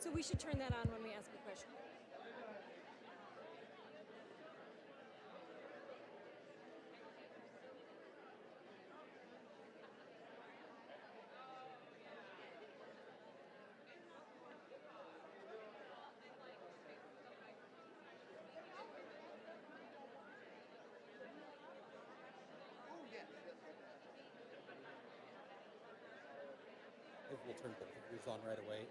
So we should turn that on when we ask a question. We'll turn both of yours on right away.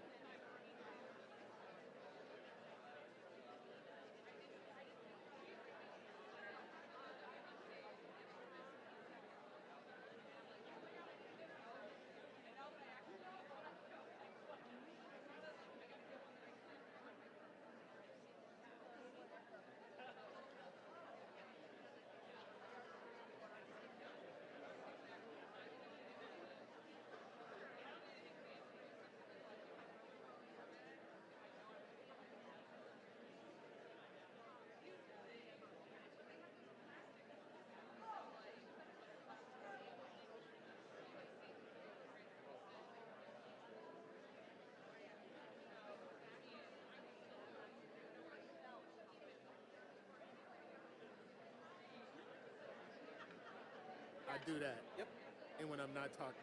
I do that. Yep. And when I'm not talking.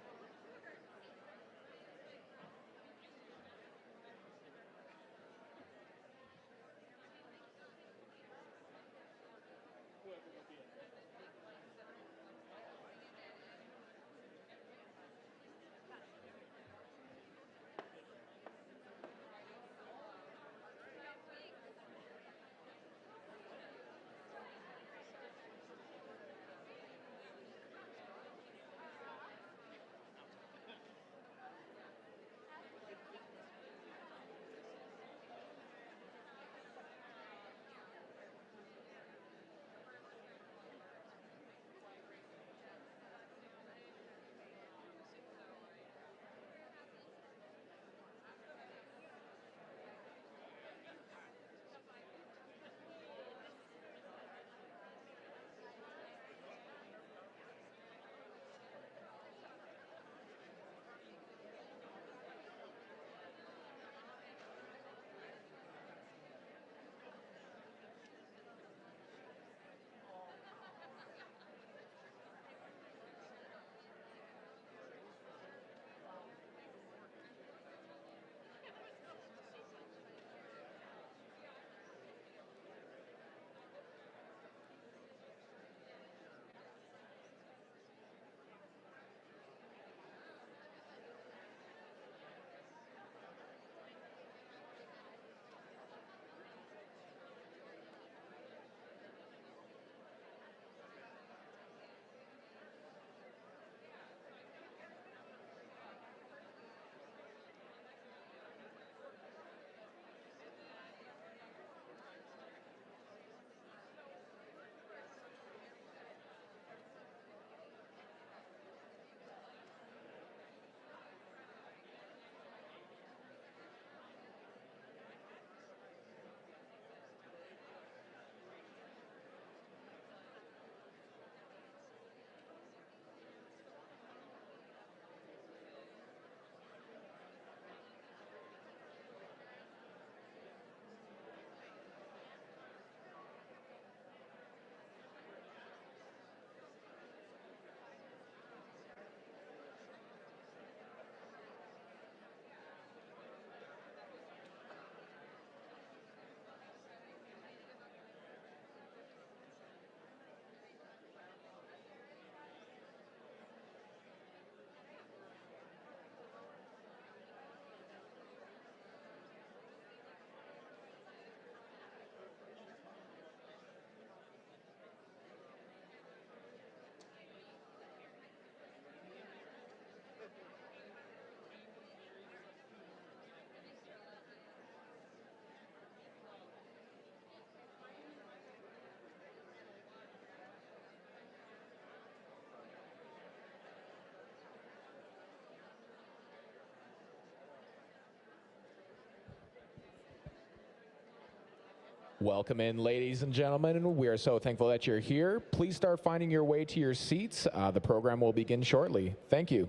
Welcome in, ladies and gentlemen. We are so thankful that you're here. Please start finding your way to your seats. The program will begin shortly. Thank you.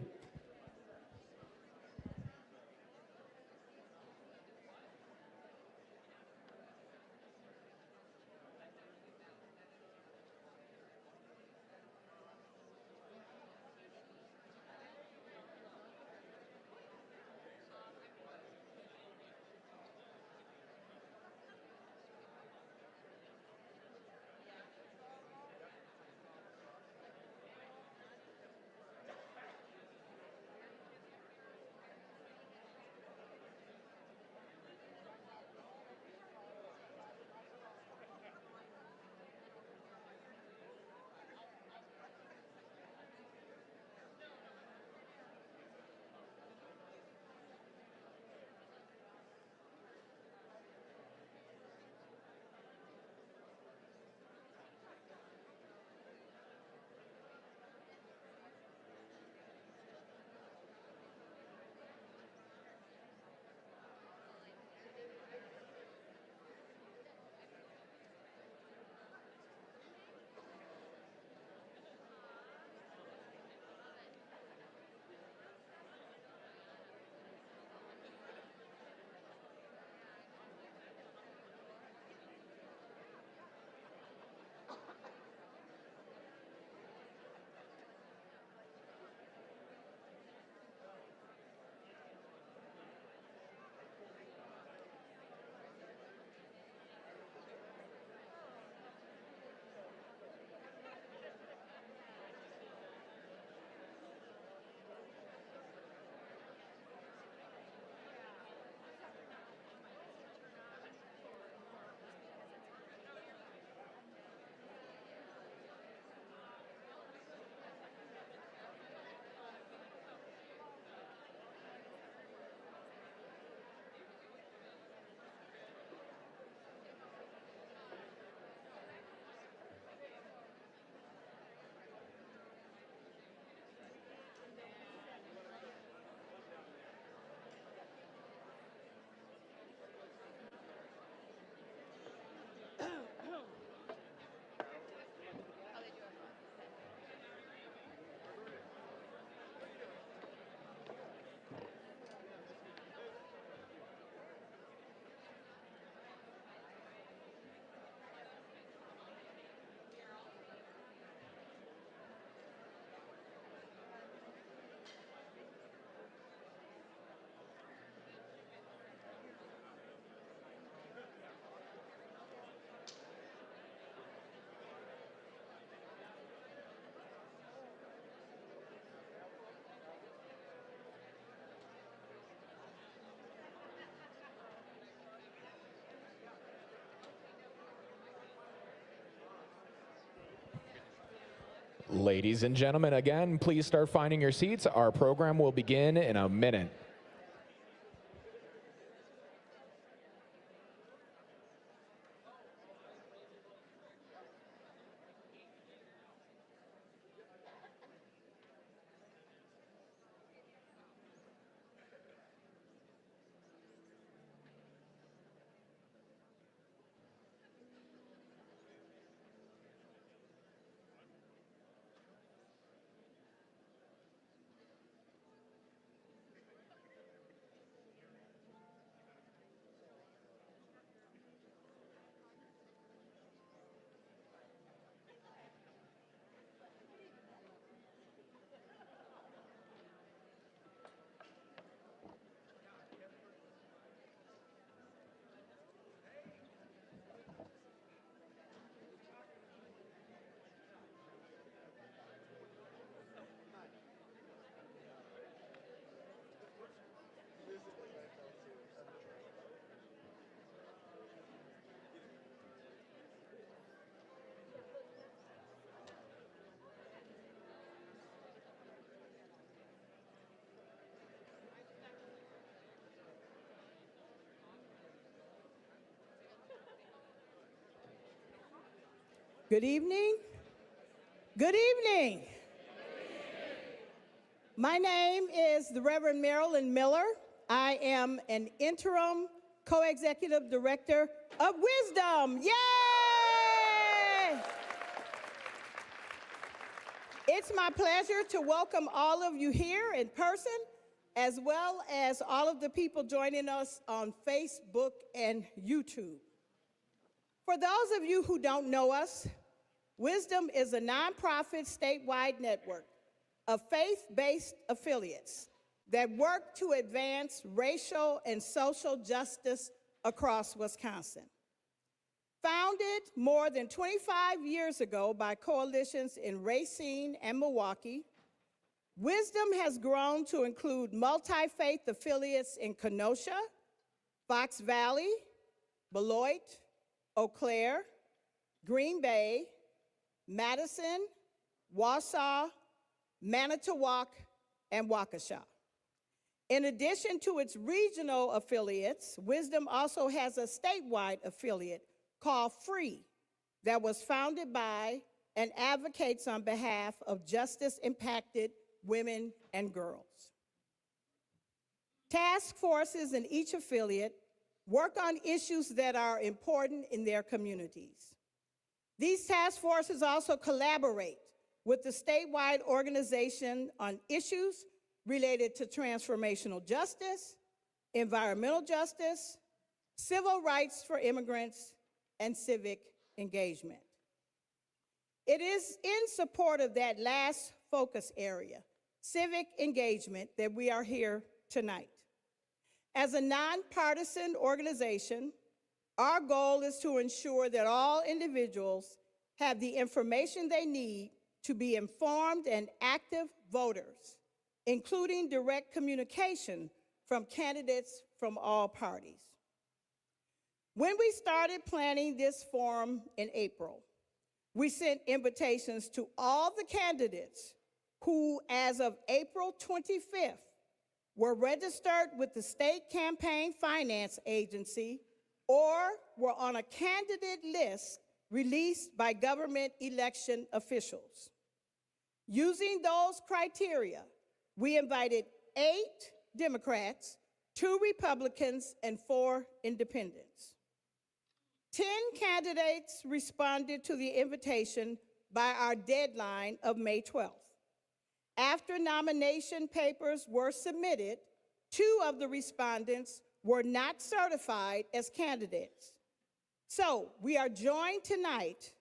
Ladies and gentlemen, again, please start finding your seats. Our program will begin in a minute. Good evening. Good evening. My name is the Reverend Marilyn Miller. I am an interim co-executive director of Wisdom. Yay! It's my pleasure to welcome all of you here in person, as well as all of the people joining us on Facebook and YouTube. For those of you who don't know us, Wisdom is a nonprofit statewide network of faith-based affiliates that work to advance racial and social justice across Wisconsin. Founded more than 25 years ago by coalitions in Racine and Milwaukee, Wisdom has grown to include multi-faith affiliates in Kenosha, Fox Valley, Beloit, Eau Claire, Green Bay, Madison, Wausau, Manitowoc, and Waukesha. In addition to its regional affiliates, Wisdom also has a statewide affiliate called Free that was founded by and advocates on behalf of justice-impacted women and girls. Task forces in each affiliate work on issues that are important in their communities. These task forces also collaborate with the statewide organization on issues related to transformational justice, environmental justice, civil rights for immigrants, and civic engagement. It is in support of that last focus area, civic engagement, that we are here tonight. As a nonpartisan organization, our goal is to ensure that all individuals have the information they need to be informed and active voters, including direct communication from candidates from all parties. When we started planning this forum in April, we sent invitations to all the candidates who, as of April 25th, were registered with the State Campaign Finance Agency or were on a candidate list released by government election officials. Using those criteria, we invited 8 Democrats, 2 Republicans, and 4 independents. 10 candidates responded to the invitation by our deadline of May 12th. After nomination papers were submitted, 2 of the respondents were not certified as candidates. So we are joined tonight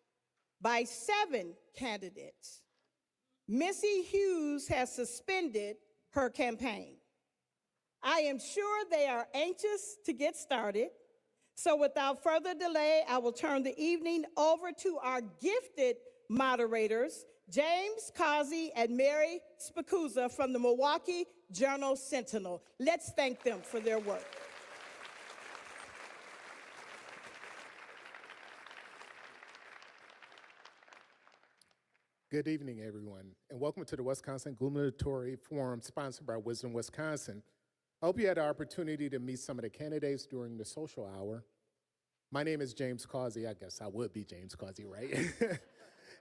by 7 candidates. Missy Hughes has suspended her campaign. I am sure they are anxious to get started. So without further delay, I will turn the evening over to our gifted moderators, James Causey and Mary Spicuzza from the Milwaukee Journal Sentinel. Let's thank them for their work. Good evening, everyone, and welcome to the Wisconsin Gubernatorial Forum sponsored by Wisdom, Wisconsin. I hope you had the opportunity to meet some of the candidates during the social hour. My name is James Causey. I guess I would be James Causey, right?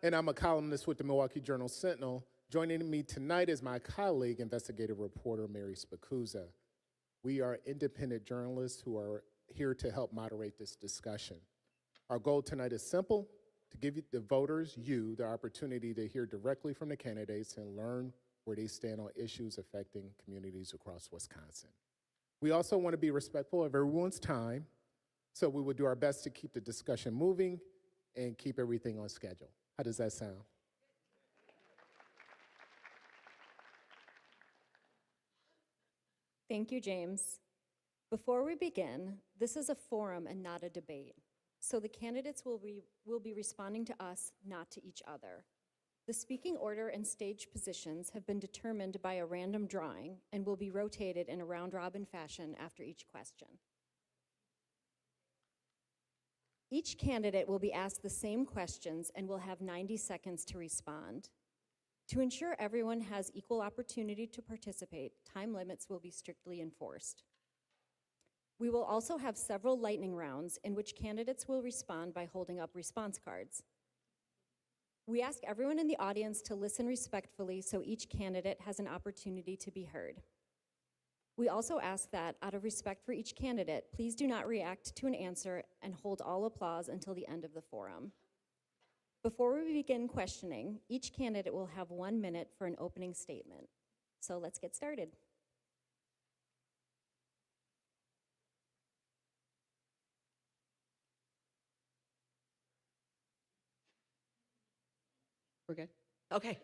And I'm a columnist with the Milwaukee Journal Sentinel. Joining me tonight is my colleague, investigative reporter Mary Spicuzza. We are independent journalists who are here to help moderate this discussion. Our goal tonight is simple: to give the voters, the opportunity to hear directly from the candidates and learn where they stand on issues affecting communities across Wisconsin. We also want to be respectful of everyone's time, so we will do our best to keep the discussion moving and keep everything on schedule. How does that sound? Thank you, James. Before we begin, this is a forum and not a debate. So the candidates will be responding to us, not to each other. The speaking order and stage positions have been determined by a random drawing and will be rotated in a round-robin fashion after each question. Each candidate will be asked the same questions and will have 90 seconds to respond. To ensure everyone has equal opportunity to participate, time limits will be strictly enforced. We will also have several lightning rounds in which candidates will respond by holding up response cards. We ask everyone in the audience to listen respectfully so each candidate has an opportunity to be heard. We also ask that, out of respect for each candidate, please do not react to an answer and hold all applause until the end of the forum. Before we begin questioning, each candidate will have 1 minute for an opening statement. So let's get started. We're good? Okay.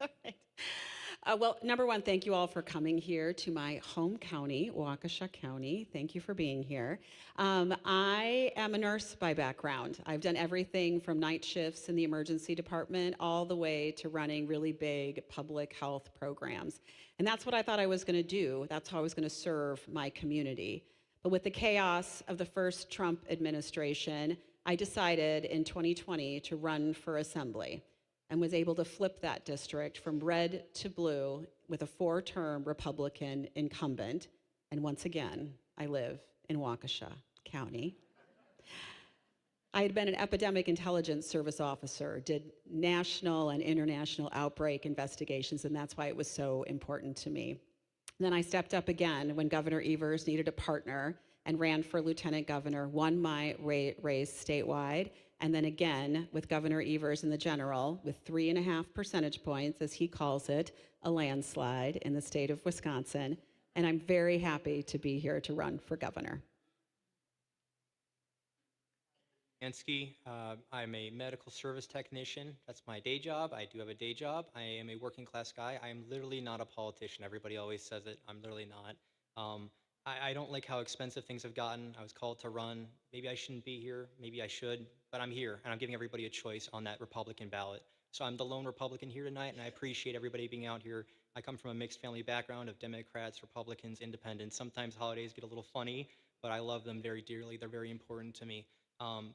All right. Well, number one, thank you all for coming here to my home county, Waukesha County. Thank you for being here. I am a nurse by background. I've done everything from night shifts in the emergency department all the way to running really big public health programs. And that's what I thought I was going to do. That's how I was going to serve my community. But with the chaos of the first Trump administration, I decided in 2020 to run for assembly, and was able to flip that district from red to blue with a 4-term Republican incumbent. And once again, I live in Waukesha County. I had been an epidemic intelligence service officer, did national and international outbreak investigations, and that's why it was so important to me. Then I stepped up again when Governor Evers needed a partner and ran for lieutenant governor, won my race statewide, and then again with Governor Evers in the general with 3.5 percentage points, as he calls it, a landslide in the state of Wisconsin. And I'm very happy to be here to run for governor. Ansky. I'm a medical service technician. That's my day job. I do have a day job. I am a working class guy. I am literally not a politician. Everybody always says it. I'm literally not. I don't like how expensive things have gotten. I was called to run. Maybe I shouldn't be here. Maybe I should. But I'm here, and I'm giving everybody a choice on that Republican ballot. So I'm the lone Republican here tonight, and I appreciate everybody being out here. I come from a mixed family background of Democrats, Republicans, Independents. Sometimes holidays get a little funny, but I love them very dearly. They're very important to me.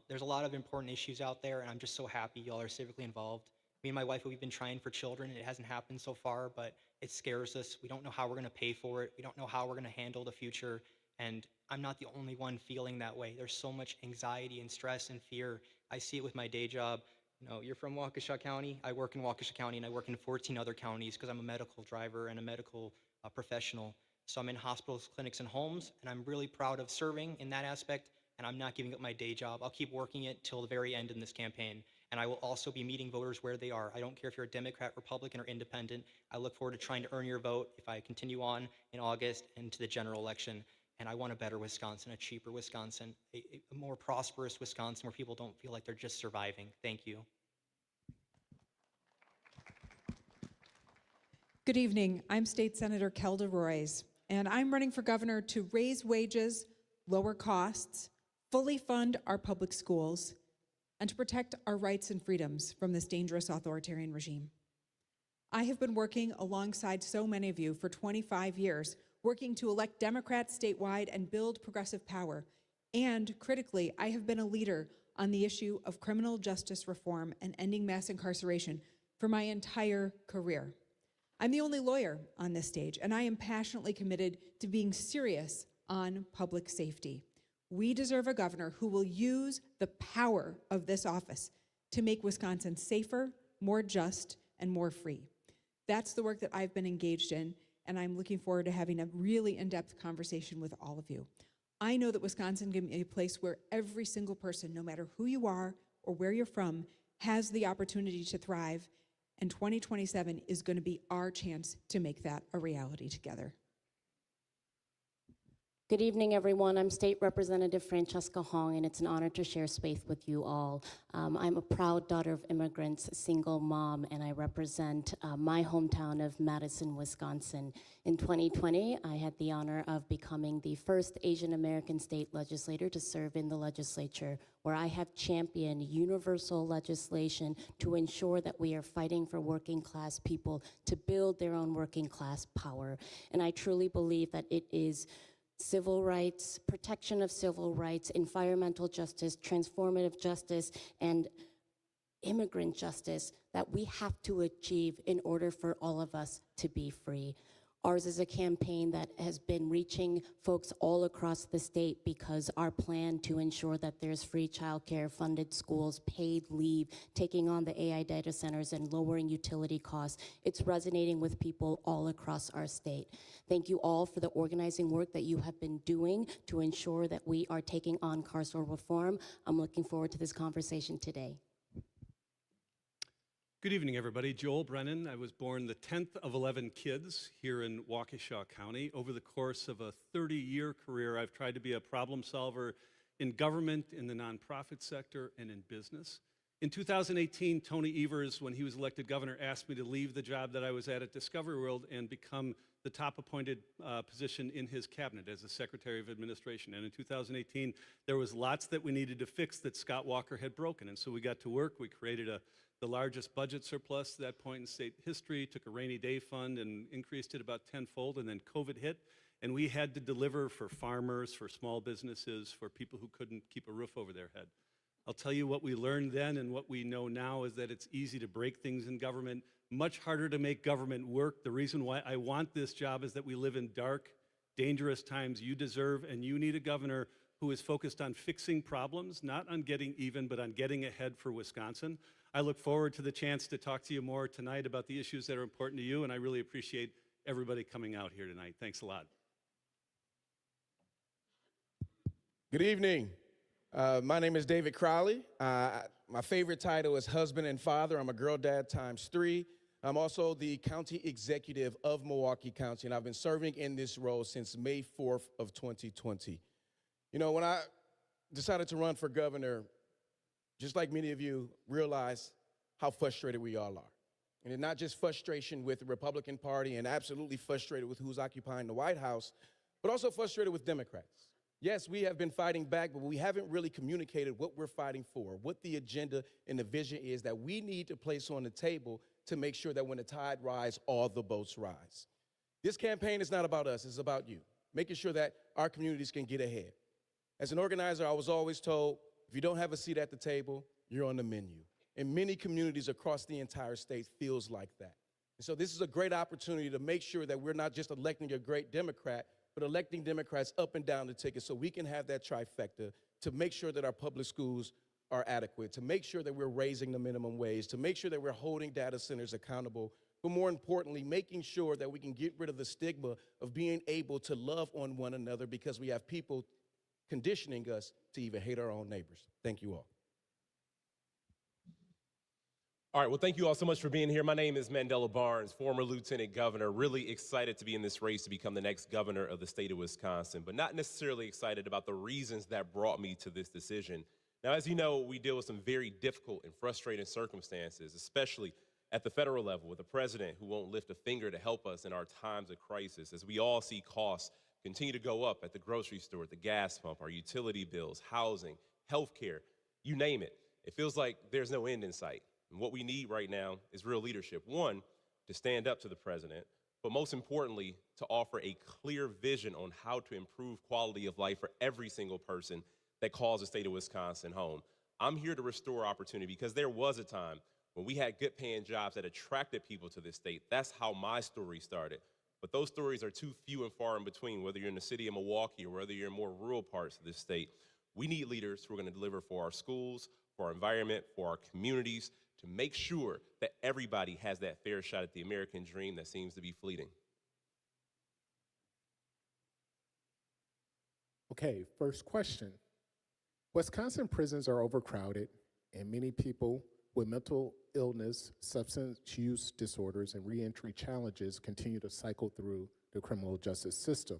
There's a lot of important issues out there, and I'm just so happy y'all are civically involved. Me and my wife, we've been trying for children. It hasn't happened so far, but it scares us. We don't know how we're going to pay for it. We don't know how we're going to handle the future. And I'm not the only one feeling that way. There's so much anxiety and stress and fear. I see it with my day job. You know, you're from Waukesha County. I work in Waukesha County, and I work in 14 other counties because I'm a medical driver and a medical professional. So I'm in hospitals, clinics, and homes, and I'm really proud of serving in that aspect, and I'm not giving up my day job. I'll keep working it till the very end in this campaign. And I will also be meeting voters where they are. I don't care if you're a Democrat, Republican, or Independent. I look forward to trying to earn your vote if I continue on in August into the general election. And I want a better Wisconsin, a cheaper Wisconsin, a more prosperous Wisconsin where people don't feel like they're just surviving. Thank you. Good evening. I'm State Senator Kelda Royce, and I'm running for governor to raise wages, lower costs, fully fund our public schools, and to protect our rights and freedoms from this dangerous authoritarian regime. I have been working alongside so many of you for 25 years, working to elect Democrats statewide and build progressive power. And critically, I have been a leader on the issue of criminal justice reform and ending mass incarceration for my entire career. I'm the only lawyer on this stage, and I am passionately committed to being serious on public safety. We deserve a governor who will use the power of this office to make Wisconsin safer, more just, and more free. That's the work that I've been engaged in, and I'm looking forward to having a really in-depth conversation with all of you. I know that Wisconsin can be a place where every single person, no matter who you are or where you're from, has the opportunity to thrive, and 2027 is going to be our chance to make that a reality together. Good evening, everyone. I'm State Representative Francesca Hong, and it's an honor to share space with you all. I'm a proud daughter of immigrants, single mom, and I represent my hometown of Madison, Wisconsin. In 2020, I had the honor of becoming the first Asian American state legislator to serve in the legislature, where I have championed universal legislation to ensure that we are fighting for working class people to build their own working class power. And I truly believe that it is civil rights, protection of civil rights, environmental justice, transformative justice, and immigrant justice that we have to achieve in order for all of us to be free. Ours is a campaign that has been reaching folks all across the state because our plan to ensure that there's free childcare, funded schools, paid leave, taking on the AI data centers, and lowering utility costs, it's resonating with people all across our state. Thank you all for the organizing work that you have been doing to ensure that we are taking on carceral reform. I'm looking forward to this conversation today. Good evening, everybody. Joel Brennan. I was born the 10th of 11 kids here in Waukesha County. Over the course of a 30-year career, I've tried to be a problem solver in government, in the nonprofit sector, and in business. In 2018, Tony Evers, when he was elected governor, asked me to leave the job that I was at Discovery World and become the top appointed position in his cabinet as the Secretary of Administration. And in 2018, there was lots that we needed to fix that Scott Walker had broken. And so we got to work. We created the largest budget surplus at that point in state history, took a rainy day fund and increased it about tenfold, and then COVID hit. And we had to deliver for farmers, for small businesses, for people who couldn't keep a roof over their head. I'll tell you what we learned then and what we know now is that it's easy to break things in government, much harder to make government work. The reason why I want this job is that we live in dark, dangerous times. You deserve and you need a governor who is focused on fixing problems, not on getting even, but on getting ahead for Wisconsin. I look forward to the chance to talk to you more tonight about the issues that are important to you, and I really appreciate everybody coming out here tonight. Thanks a lot. Good evening. My name is David Crowley. My favorite title is husband and father. I'm a girl dad ×3. I'm also the county executive of Milwaukee County, and I've been serving in this role since May 4th of 2020. You know, when I decided to run for governor, just like many of you, realize how frustrated we all are. And it's not just frustration with the Republican Party and absolutely frustrated with who's occupying the White House, but also frustrated with Democrats. Yes, we have been fighting back, but we haven't really communicated what we're fighting for, what the agenda and the vision is that we need to place on the table to make sure that when the tide rises, all the boats rise. This campaign is not about us, it's about you, making sure that our communities can get ahead. As an organizer, I was always told, if you don't have a seat at the table, you're on the menu. And many communities across the entire state feels like that. And so this is a great opportunity to make sure that we're not just electing a great Democrat, but electing Democrats up and down the ticket so we can have that trifecta to make sure that our public schools are adequate, to make sure that we're raising the minimum wage, to make sure that we're holding data centers accountable, but more importantly, making sure that we can get rid of the stigma of being able to love on one another because we have people conditioning us to even hate our own neighbors. Thank you all. All right, well, thank you all so much for being here. My name is Mandela Barnes, former lieutenant governor. Really excited to be in this race to become the next governor of the state of Wisconsin, but not necessarily excited about the reasons that brought me to this decision. Now, as you know, we deal with some very difficult and frustrating circumstances, especially at the federal level with a president who won't lift a finger to help us in our times of crisis, as we all see costs continue to go up at the grocery store, at the gas pump, our utility bills, housing, healthcare, you name it. It feels like there's no end in sight. And what we need right now is real leadership. One, to stand up to the president, but most importantly, to offer a clear vision on how to improve quality of life for every single person that calls the state of Wisconsin home. I'm here to restore opportunity because there was a time When we had good paying jobs that attracted people to this state, that's how my story started. But those stories are too few and far in between, whether you're in the city of Milwaukee or whether you're in more rural parts of this state. We need leaders who are going to deliver for our schools, for our environment, for our communities, to make sure that everybody has that fair shot at the American dream that seems to be fleeting. Okay, first question. Wisconsin prisons are overcrowded, and many people with mental illness, substance use disorders, and reentry challenges continue to cycle through the criminal justice system.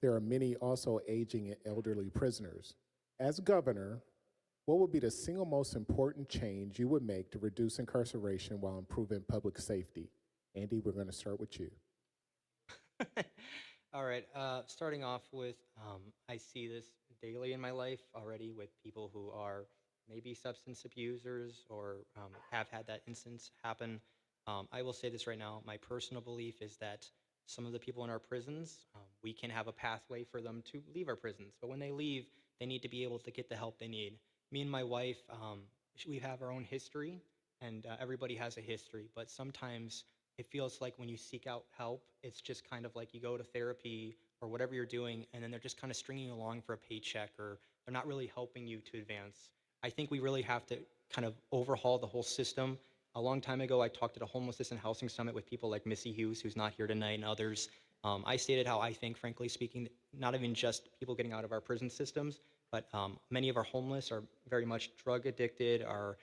There are many also aging and elderly prisoners. As governor, what would be the single most important change you would make to reduce incarceration while improving public safety? Andy, we're going to start with you. All right, starting off with, I see this daily in my life already with people who are maybe substance abusers or have had that instance happen. I will say this right now, my personal belief is that some of the people in our prisons, we can have a pathway for them to leave our prisons. But when they leave, they need to be able to get the help they need. Me and my wife, we have our own history, and everybody has a history. But sometimes it feels like when you seek out help, it's just kind of like you go to therapy or whatever you're doing, and then they're just kind of stringing you along for a paycheck, or they're not really helping you to advance. I think we really have to kind of overhaul the whole system. A long time ago, I talked at a homelessness and housing summit with people like Missy Hughes, who's not here tonight, and others. I stated how I think, frankly speaking, not even just people getting out of our prison systems, but many of our homeless are very much drug addicted, are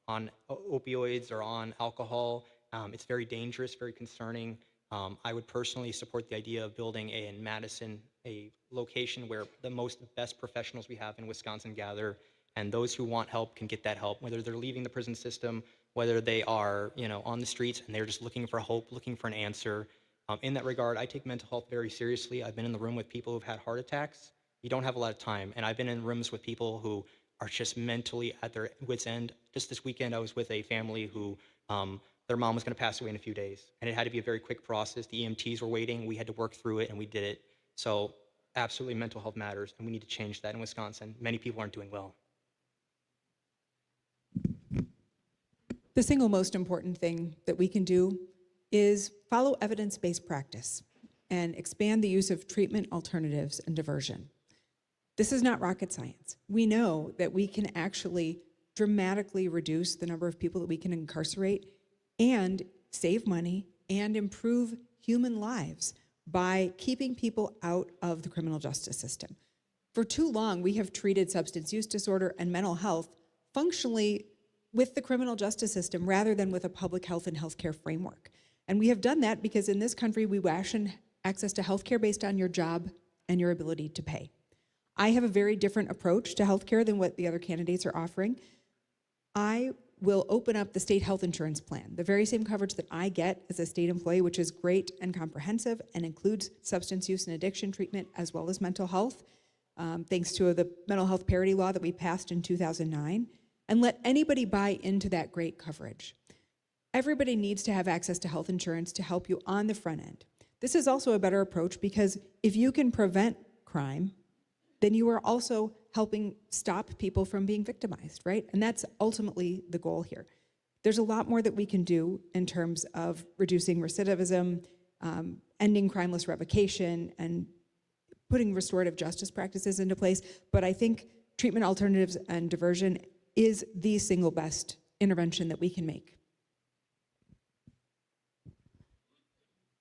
on opioids or on alcohol. It's very dangerous, very concerning. I would personally support the idea of building in Madison a location where the best professionals we have in Wisconsin gather, and those who want help can get that help, whether they're leaving the prison system, whether they are on the streets and they're just looking for hope, looking for an answer. In that regard, I take mental health very seriously. I've been in the room with people who've had heart attacks. You don't have a lot of time. And I've been in rooms with people who are just mentally at their wits' end. Just this weekend, I was with a family who their mom was going to pass away in a few days. And it had to be a very quick process. The EMTs were waiting. We had to work through it, and we did it. So absolutely, mental health matters, and we need to change that in Wisconsin. Many people aren't doing well. The single most important thing that we can do is follow evidence-based practice and expand the use of treatment alternatives and diversion. This is not rocket science. We know that we can actually dramatically reduce the number of people that we can incarcerate and save money and improve human lives by keeping people out of the criminal justice system. For too long, we have treated substance use disorder and mental health functionally with the criminal justice system rather than with a public health and healthcare framework. And we have done that because in this country, we ration access to healthcare based on your job and your ability to pay. I have a very different approach to healthcare than what the other candidates are offering. I will open up the state health insurance plan, the very same coverage that I get as a state employee, which is great and comprehensive and includes substance use and addiction treatment as well as mental health, thanks to the mental health parity law that we passed in 2009, and let anybody buy into that great coverage. Everybody needs to have access to health insurance to help you on the front end. This is also a better approach because if you can prevent crime, then you are also helping stop people from being victimized, right? And that's ultimately the goal here. There's a lot more that we can do in terms of reducing recidivism, ending crimeless revocation, and putting restorative justice practices into place. But I think treatment alternatives and diversion is the single best intervention that we can make.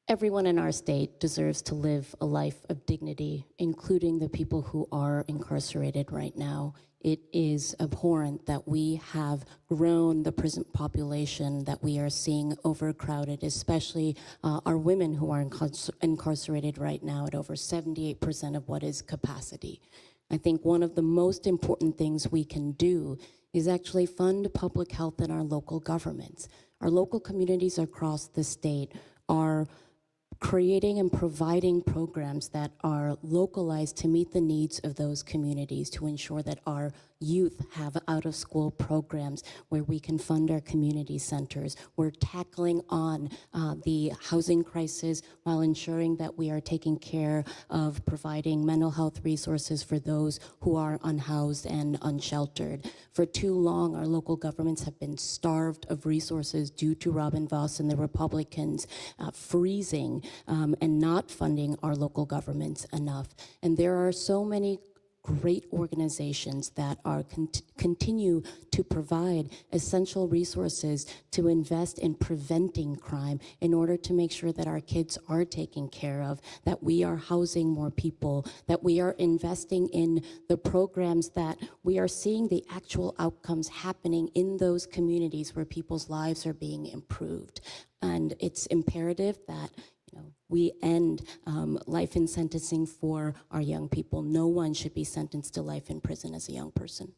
Everyone in our state deserves to live a life of dignity, including the people who are incarcerated right now. It is abhorrent that we have grown the prison population that we are seeing overcrowded, especially our women who are incarcerated right now at over 78% of what is capacity. I think one of the most important things we can do is actually fund public health in our local governments. Our local communities across the state are creating and providing programs that are localized to meet the needs of those communities, to ensure that our youth have out-of-school programs where we can fund our community centers. We're tackling on the housing crisis while ensuring that we are taking care of providing mental health resources for those who are unhoused and unsheltered. For too long, our local governments have been starved of resources due to Robin Vos and the Republicans freezing and not funding our local governments enough. And there are so many great organizations that are continue to provide essential resources to invest in preventing crime in order to make sure that our kids are taken care of, that we are housing more people, that we are investing in the programs, that we are seeing the actual outcomes happening in those communities where people's lives are being improved. And it's imperative that we end life in sentencing for our young people. No one should be sentenced to life in prison as a young person.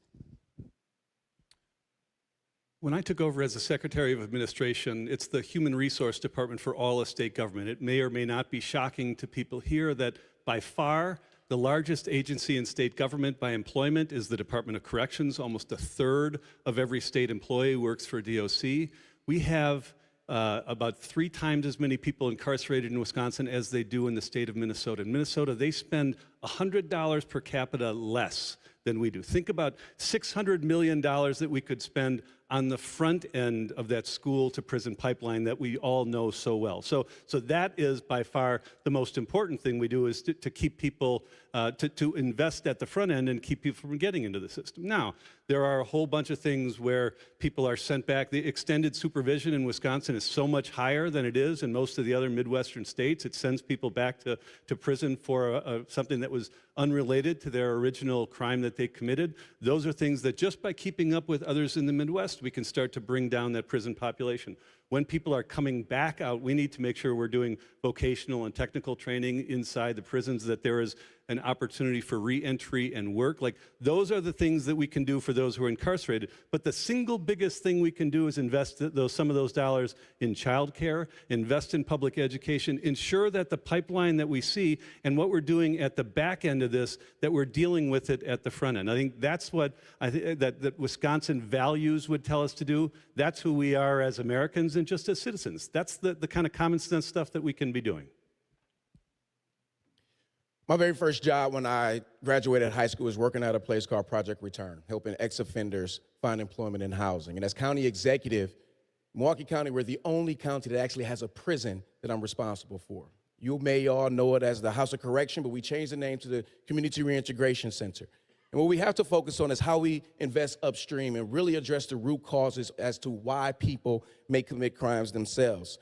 When I took over as the Secretary of Administration, it's the Human Resource Department for all of state government. It may or may not be shocking to people here that by far the largest agency in state government by employment is the Department of Corrections. Almost a third of every state employee works for DOC. We have about 3 times as many people incarcerated in Wisconsin as they do in the state of Minnesota. In Minnesota, they spend $100 per capita less than we do. Think about $600 million that we could spend on the front end of that school to prison pipeline that we all know so well. So that is by far the most important thing we do, is to keep people, to invest at the front end and keep people from getting into the system. Now, there are a whole bunch of things where people are sent back. The extended supervision in Wisconsin is so much higher than it is in most of the other Midwestern states. It sends people back to prison for something that was unrelated to their original crime that they committed. Those are things that just by keeping up with others in the Midwest, we can start to bring down that prison population. When people are coming back out, we need to make sure we're doing vocational and technical training inside the prisons, that there is an opportunity for re-entry and work. Like, those are the things that we can do for those who are incarcerated. But the single biggest thing we can do is invest some of those dollars in childcare, invest in public education, ensure that the pipeline that we see and what we're doing at the back end of this, that we're dealing with it at the front end. I think that's what that Wisconsin values would tell us to do. That's who we are as Americans and just as citizens. That's the kind of common sense stuff that we can be doing. My very first job when I graduated high school was working at a place called Project Return, helping ex-offenders find employment and housing. And as county executive, Milwaukee County, we're the only county that actually has a prison that I'm responsible for. You may all know it as the House of Correction, but we changed the name to the Community Reintegration Center. And what we have to focus on is how we invest upstream and really address the root causes as to why people may commit crimes themselves.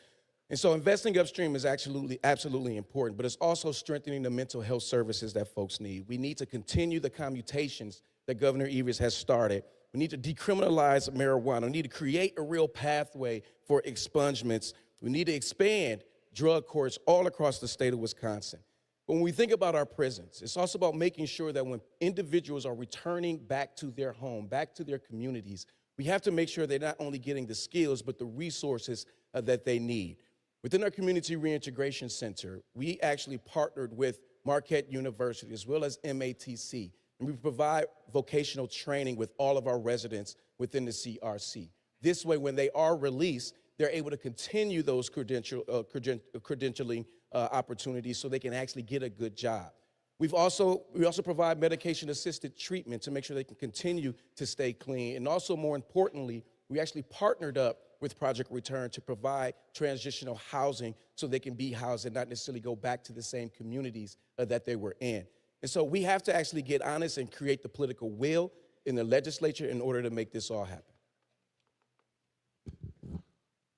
And so investing upstream is absolutely important, but it's also strengthening the mental health services that folks need. We need to continue the commutations that Governor Evers has started. We need to decriminalize marijuana. We need to create a real pathway for expungements. We need to expand drug courts all across the state of Wisconsin. But when we think about our prisons, it's also about making sure that when individuals are returning back to their home, back to their communities, we have to make sure they're not only getting the skills, but the resources that they need. Within our Community Reintegration Center, we actually partnered with Marquette University as well as MATC, and we provide vocational training with all of our residents within the CRC. This way, when they are released, they're able to continue those credentialing opportunities so they can actually get a good job. We also provide medication-assisted treatment to make sure they can continue to stay clean. And also, more importantly, we actually partnered up with Project Return to provide transitional housing so they can be housed and not necessarily go back to the same communities that they were in. And so we have to actually get honest and create the political will in the legislature in order to make this all happen.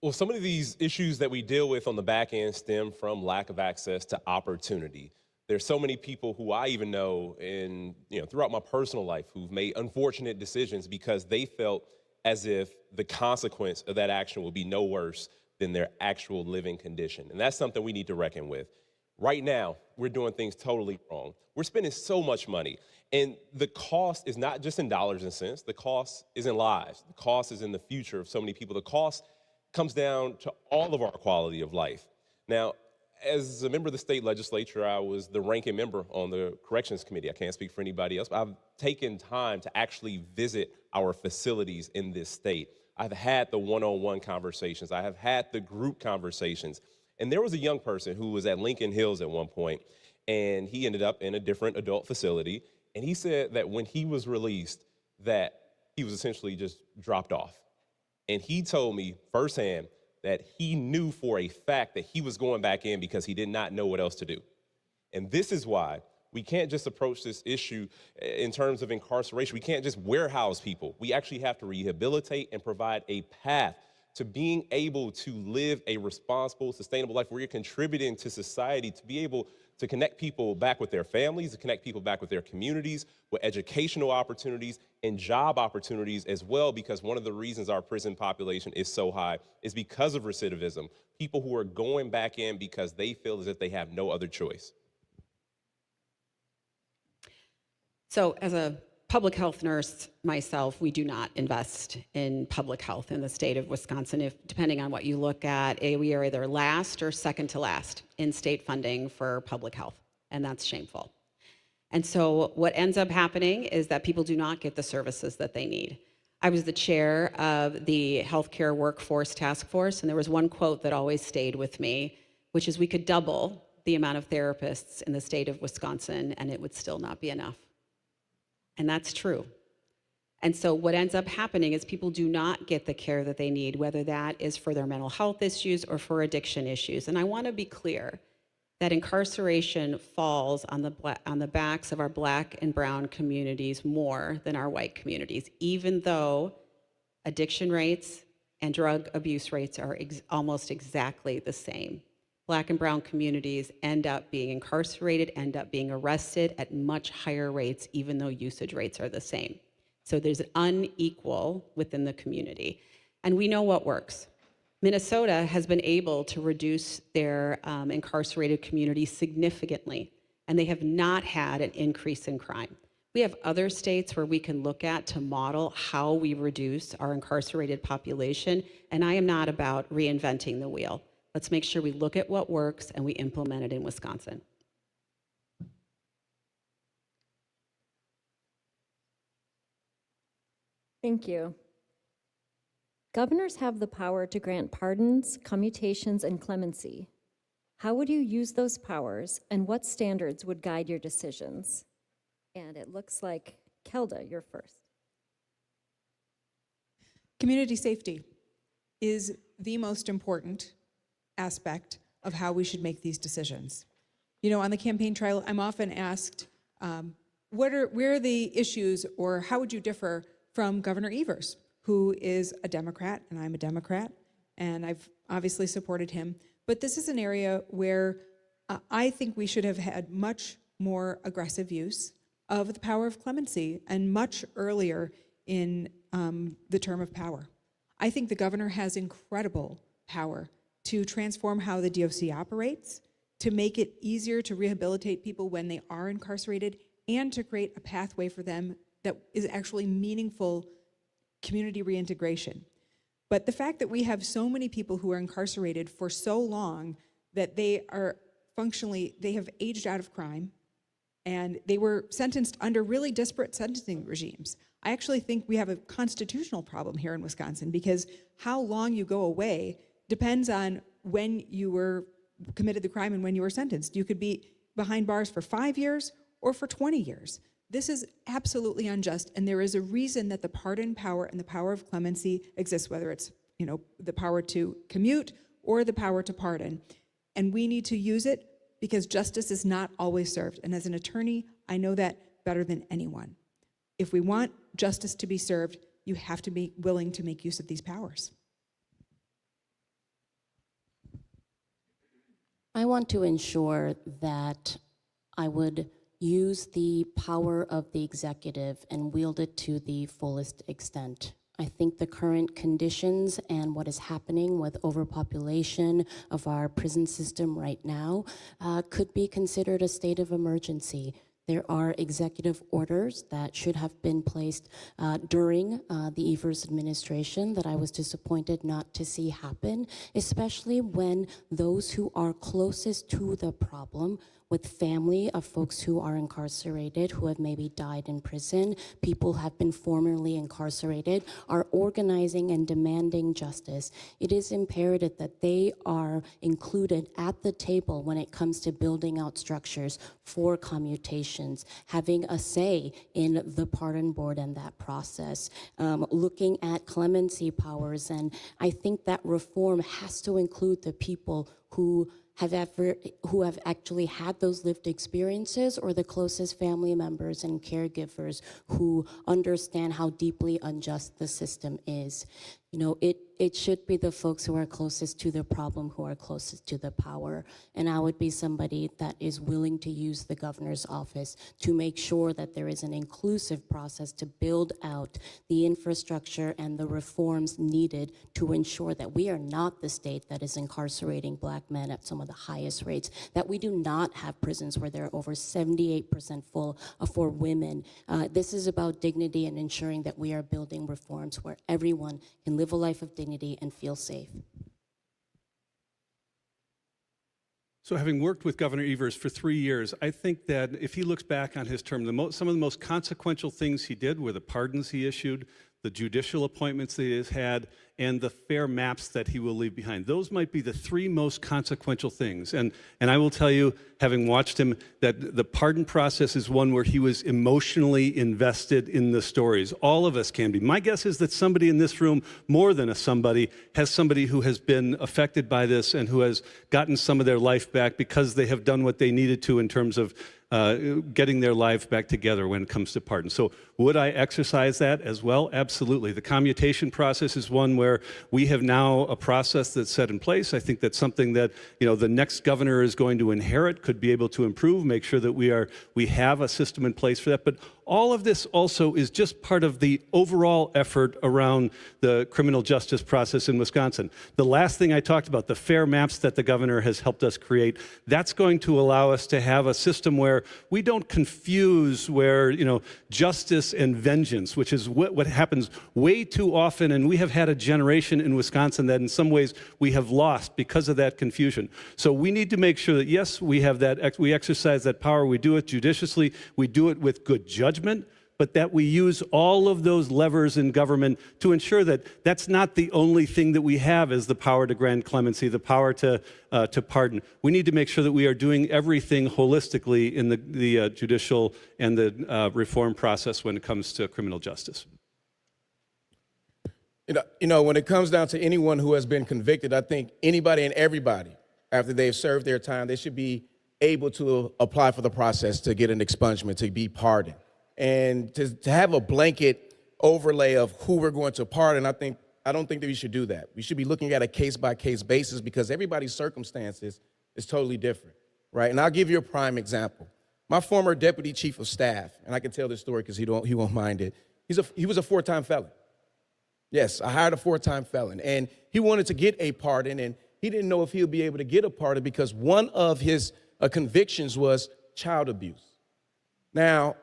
Well, some of these issues that we deal with on the back end stem from lack of access to opportunity. There's so many people who I even know throughout my personal life who've made unfortunate decisions because they felt as if the consequence of that action will be no worse than their actual living condition. And that's something we need to reckon with. Right now, we're doing things totally wrong. We're spending so much money. And the cost is not just in dollars and cents. The cost is in lives. The cost is in the future of so many people. The cost comes down to all of our quality of life. Now, As a member of the state legislature, I was the ranking member on the corrections committee. I can't speak for anybody else, but I've taken time to actually visit our facilities in this state. I've had the one-on-one conversations. I have had the group conversations. And there was a young person who was at Lincoln Hills at one point, and he ended up in a different adult facility. And he said that when he was released, that he was essentially just dropped off. And he told me firsthand that he knew for a fact that he was going back in because he did not know what else to do. And this is why we can't just approach this issue in terms of incarceration. We can't just warehouse people. We actually have to rehabilitate and provide a path to being able to live a responsible, sustainable life where you're contributing to society, to be able to connect people back with their families, to connect people back with their communities, with educational opportunities and job opportunities as well, because one of the reasons our prison population is so high is because of recidivism. People who are going back in because they feel as if they have no other choice. So as a public health nurse myself, we do not invest in public health in the state of Wisconsin. Depending on what you look at, we are either last or second to last in state funding for public health, and that's shameful. And so what ends up happening is that people do not get the services that they need. I was the chair of the Healthcare Workforce Task Force, and there was one quote that always stayed with me, which is we could double the amount of therapists in the state of Wisconsin, and it would still not be enough. And that's true. And so what ends up happening is people do not get the care that they need, whether that is for their mental health issues or for addiction issues. And I want to be clear that incarceration falls on the backs of our Black and brown communities more than our white communities, even though addiction rates and drug abuse rates are almost exactly the same. Black and brown communities end up being incarcerated, end up being arrested at much higher rates, even though usage rates are the same. So there's unequal within the community. And we know what works. Minnesota has been able to reduce their incarcerated community significantly, and they have not had an increase in crime. We have other states where we can look at to model how we reduce our incarcerated population, and I am not about reinventing the wheel. Let's make sure we look at what works and we implement it in Wisconsin. Thank you. Governors have the power to grant pardons, commutations, and clemency. How would you use those powers, and what standards would guide your decisions? And it looks like Kelda, you're first. Community safety is the most important aspect of how we should make these decisions. You know, on the campaign trail, I'm often asked, where are the issues, or how would you differ from Governor Evers, who is a Democrat, and I'm a Democrat, and I've obviously supported him. But this is an area where I think we should have had much more aggressive use of the power of clemency and much earlier in the term of power. I think the governor has incredible power to transform how the DOC operates, to make it easier to rehabilitate people when they are incarcerated, and to create a pathway for them that is actually meaningful community reintegration. But the fact that we have so many people who are incarcerated for so long that they are functionally, they have aged out of crime, and they were sentenced under really disparate sentencing regimes. I actually think we have a constitutional problem here in Wisconsin, because how long you go away depends on when you were committed the crime and when you were sentenced. You could be behind bars for 5 years or for 20 years. This is absolutely unjust, and there is a reason that the pardon power and the power of clemency exists, whether it's, you know, the power to commute or the power to pardon. And we need to use it because justice is not always served. And as an attorney, I know that better than anyone. If we want justice to be served, you have to be willing to make use of these powers. I want to ensure that I would use the power of the executive and wield it to the fullest extent. I think the current conditions and what is happening with overpopulation of our prison system right now could be considered a state of emergency. There are executive orders that should have been placed during the Evers administration that I was disappointed not to see happen, especially when those who are closest to the problem, with family of folks who are incarcerated, who have maybe died in prison, people who have been formerly incarcerated, are organizing and demanding justice. It is imperative that they are included at the table when it comes to building out structures for commutations, having a say in the pardon board and that process, looking at clemency powers. And I think that reform has to include the people who have actually had those lived experiences, or the closest family members and caregivers who understand how deeply unjust the system is. You know, it should be the folks who are closest to the problem who are closest to the power. And I would be somebody that is willing to use the governor's office to make sure that there is an inclusive process to build out the infrastructure and the reforms needed to ensure that we are not the state that is incarcerating Black men at some of the highest rates, that we do not have prisons where they're over 78% full for women. This is about dignity and ensuring that we are building reforms where everyone can live a life of dignity and feel safe. So having worked with Governor Evers for 3 years, I think that if he looks back on his term, some of the most consequential things he did were the pardons he issued, the judicial appointments that he has had, and the fair maps that he will leave behind. Those might be the 3 most consequential things. And I will tell you, having watched him, that the pardon process is one where he was emotionally invested in the stories. All of us can be. My guess is that somebody in this room, more than somebody, has somebody who has been affected by this and who has gotten some of their life back because they have done what they needed to in terms of getting their lives back together when it comes to pardon. So would I exercise that as well? Absolutely. The commutation process is one where we have now a process that's set in place. I think that's something that, you know, the next governor is going to inherit, could be able to improve, make sure that we have a system in place for that. But all of this also is just part of the overall effort around the criminal justice process in Wisconsin. The last thing I talked about, the fair maps that the governor has helped us create, that's going to allow us to have a system where we don't confuse where, you know, justice and vengeance, which is what happens way too often, and we have had a generation in Wisconsin that in some ways we have lost because of that confusion. So we need to make sure that, yes, we have that, we exercise that power, we do it judiciously, we do it with good judgment, but that we use all of those levers in government to ensure that that's not the only thing that we have as the power to grant clemency, the power to pardon. We need to make sure that we are doing everything holistically in the judicial and the reform process when it comes to criminal justice. You know, when it comes down to anyone who has been convicted, I think anybody and everybody, after they've served their time, they should be able to apply for the process to get an expungement, to be pardoned. And to have a blanket overlay of who we're going to pardon, I don't think that we should do that. We should be looking at a case-by-case basis because everybody's circumstances is totally different, right? And I'll give you a prime example. My former deputy chief of staff, and I can tell this story because he won't mind it, he was a 4-time felon. Yes, I hired a 4-time felon, and he wanted to get a pardon, and he didn't know if he would be able to get a pardon because one of his convictions was child abuse. Now,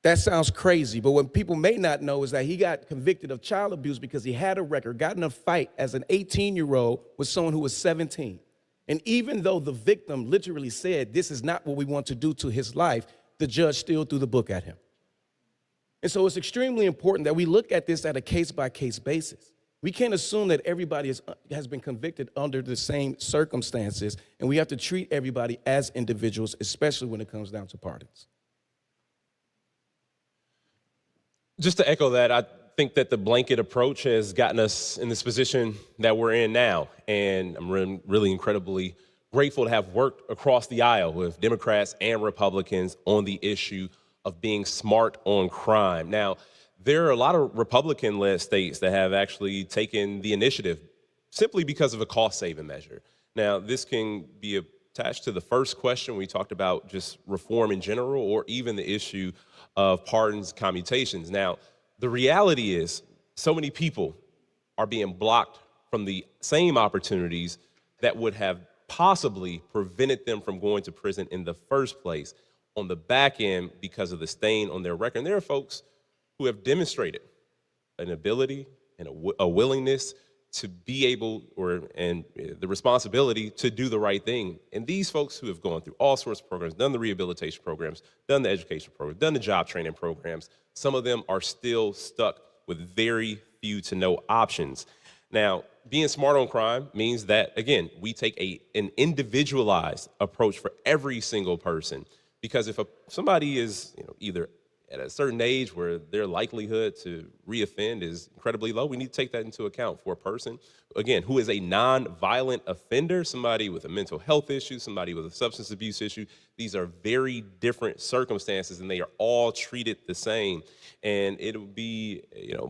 that sounds crazy, but what people may not know is that he got convicted of child abuse because he had a record, got in a fight as an 18-year-old with someone who was 17. And even though the victim literally said, this is not what we want to do to his life, the judge still threw the book at him. And so it's extremely important that we look at this at a case-by-case basis. We can't assume that everybody has been convicted under the same circumstances, and we have to treat everybody as individuals, especially when it comes down to pardons. Just to echo that, I think that the blanket approach has gotten us in this position that we're in now. And I'm really incredibly grateful to have worked across the aisle with Democrats and Republicans on the issue of being smart on crime. Now, there are a lot of Republican-led states that have actually taken the initiative simply because of a cost-saving measure. Now, this can be attached to the first question we talked about, just reform in general, or even the issue of pardons, commutations. Now, the reality is so many people are being blocked from the same opportunities that would have possibly prevented them from going to prison in the first place on the back end because of the stain on their record. And there are folks who have demonstrated an ability and a willingness to be able and the responsibility to do the right thing. And these folks who have gone through all sorts of programs, done the rehabilitation programs, done the education programs, done the job training programs, some of them are still stuck with very few to no options. Now, being smart on crime means that, again, we take an individualized approach for every single person. Because if somebody is either at a certain age where their likelihood to reoffend is incredibly low, we need to take that into account for a person, again, who is a non-violent offender, somebody with a mental health issue, somebody with a substance abuse issue. These are very different circumstances, and they are all treated the same. And it will be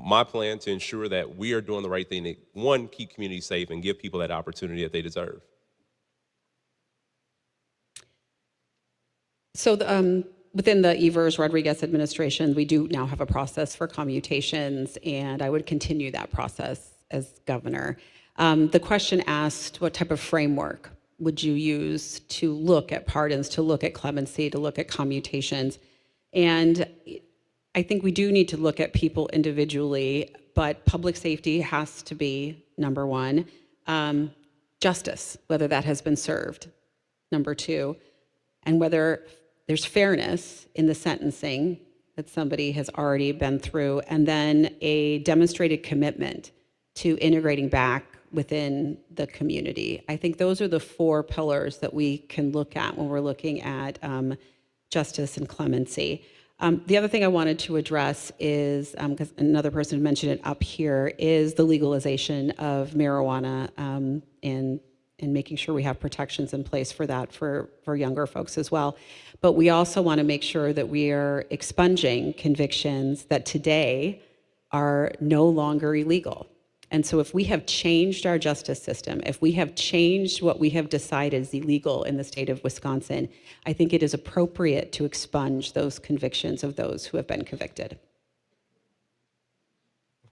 my plan to ensure that we are doing the right thing to, one, keep communities safe and give people that opportunity that they deserve. So within the Evers-Rodriguez administration, we do now have a process for commutations, and I would continue that process as governor. The question asked, what type of framework would you use to look at pardons, to look at clemency, to look at commutations? And I think we do need to look at people individually, but public safety has to be number one. Justice, whether that has been served, number two, and whether there's fairness in the sentencing that somebody has already been through, and then a demonstrated commitment to integrating back within the community. I think those are the four pillars that we can look at when we're looking at justice and clemency. The other thing I wanted to address is, because another person mentioned it up here, is the legalization of marijuana and making sure we have protections in place for that for younger folks as well. But we also want to make sure that we are expunging convictions that today are no longer illegal. And so if we have changed our justice system, if we have changed what we have decided is illegal in the state of Wisconsin, I think it is appropriate to expunge those convictions of those who have been convicted.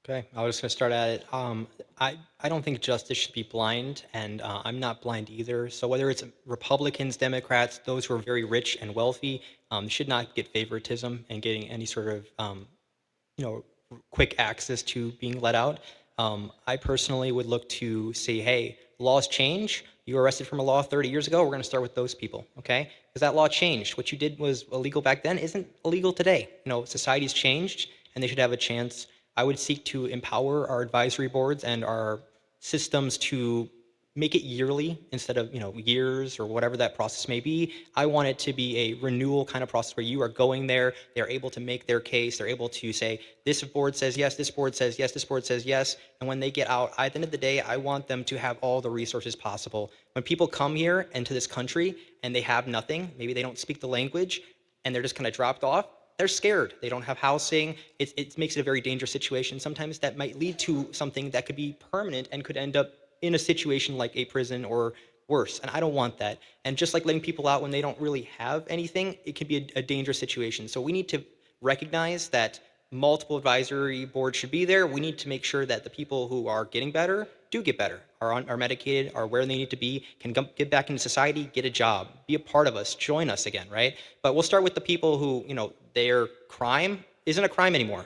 Okay, I was just going to start at it. I don't think justice should be blind, and I'm not blind either. So whether it's Republicans, Democrats, those who are very rich and wealthy, should not get favoritism and getting any sort of quick access to being let out. I personally would look to say, hey, laws change. You were arrested from a law 30 years ago. We're going to start with those people, okay? Because that law changed. What you did was illegal back then isn't illegal today. Society's changed, and they should have a chance. I would seek to empower our advisory boards and our systems to make it yearly instead of years or whatever that process may be. I want it to be a renewal kind of process where you are going there, they're able to make their case, they're able to say, this board says yes, this board says yes, this board says yes, and when they get out, at the end of the day, I want them to have all the resources possible. When people come here into this country and they have nothing, maybe they don't speak the language, and they're just kind of dropped off, they're scared. They don't have housing. It makes it a very dangerous situation. Sometimes that might lead to something that could be permanent and could end up in a situation like a prison or worse. And I don't want that. And just like letting people out when they don't really have anything, it can be a dangerous situation. So we need to recognize that multiple advisory boards should be there. We need to make sure that the people who are getting better do get better, are medicated, are where they need to be, can get back into society, get a job, be a part of us, join us again, right? But we'll start with the people who, their crime isn't a crime anymore.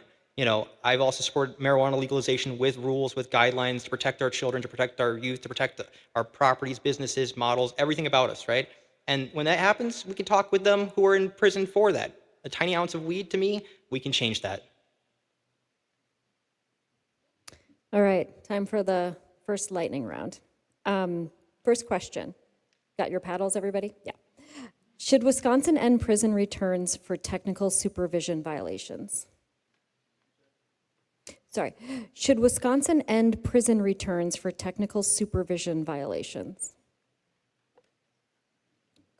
I've also supported marijuana legalization with rules, with guidelines to protect our children, to protect our youth, to protect our properties, businesses, models, everything about us, right? And when that happens, we can talk with them who are in prison for that. A tiny ounce of weed, to me, we can change that. All right, time for the first lightning round. First question. Got your paddles, everybody? Yeah. Should Wisconsin end prison returns for technical supervision violations? Sorry. Should Wisconsin end prison returns for technical supervision violations?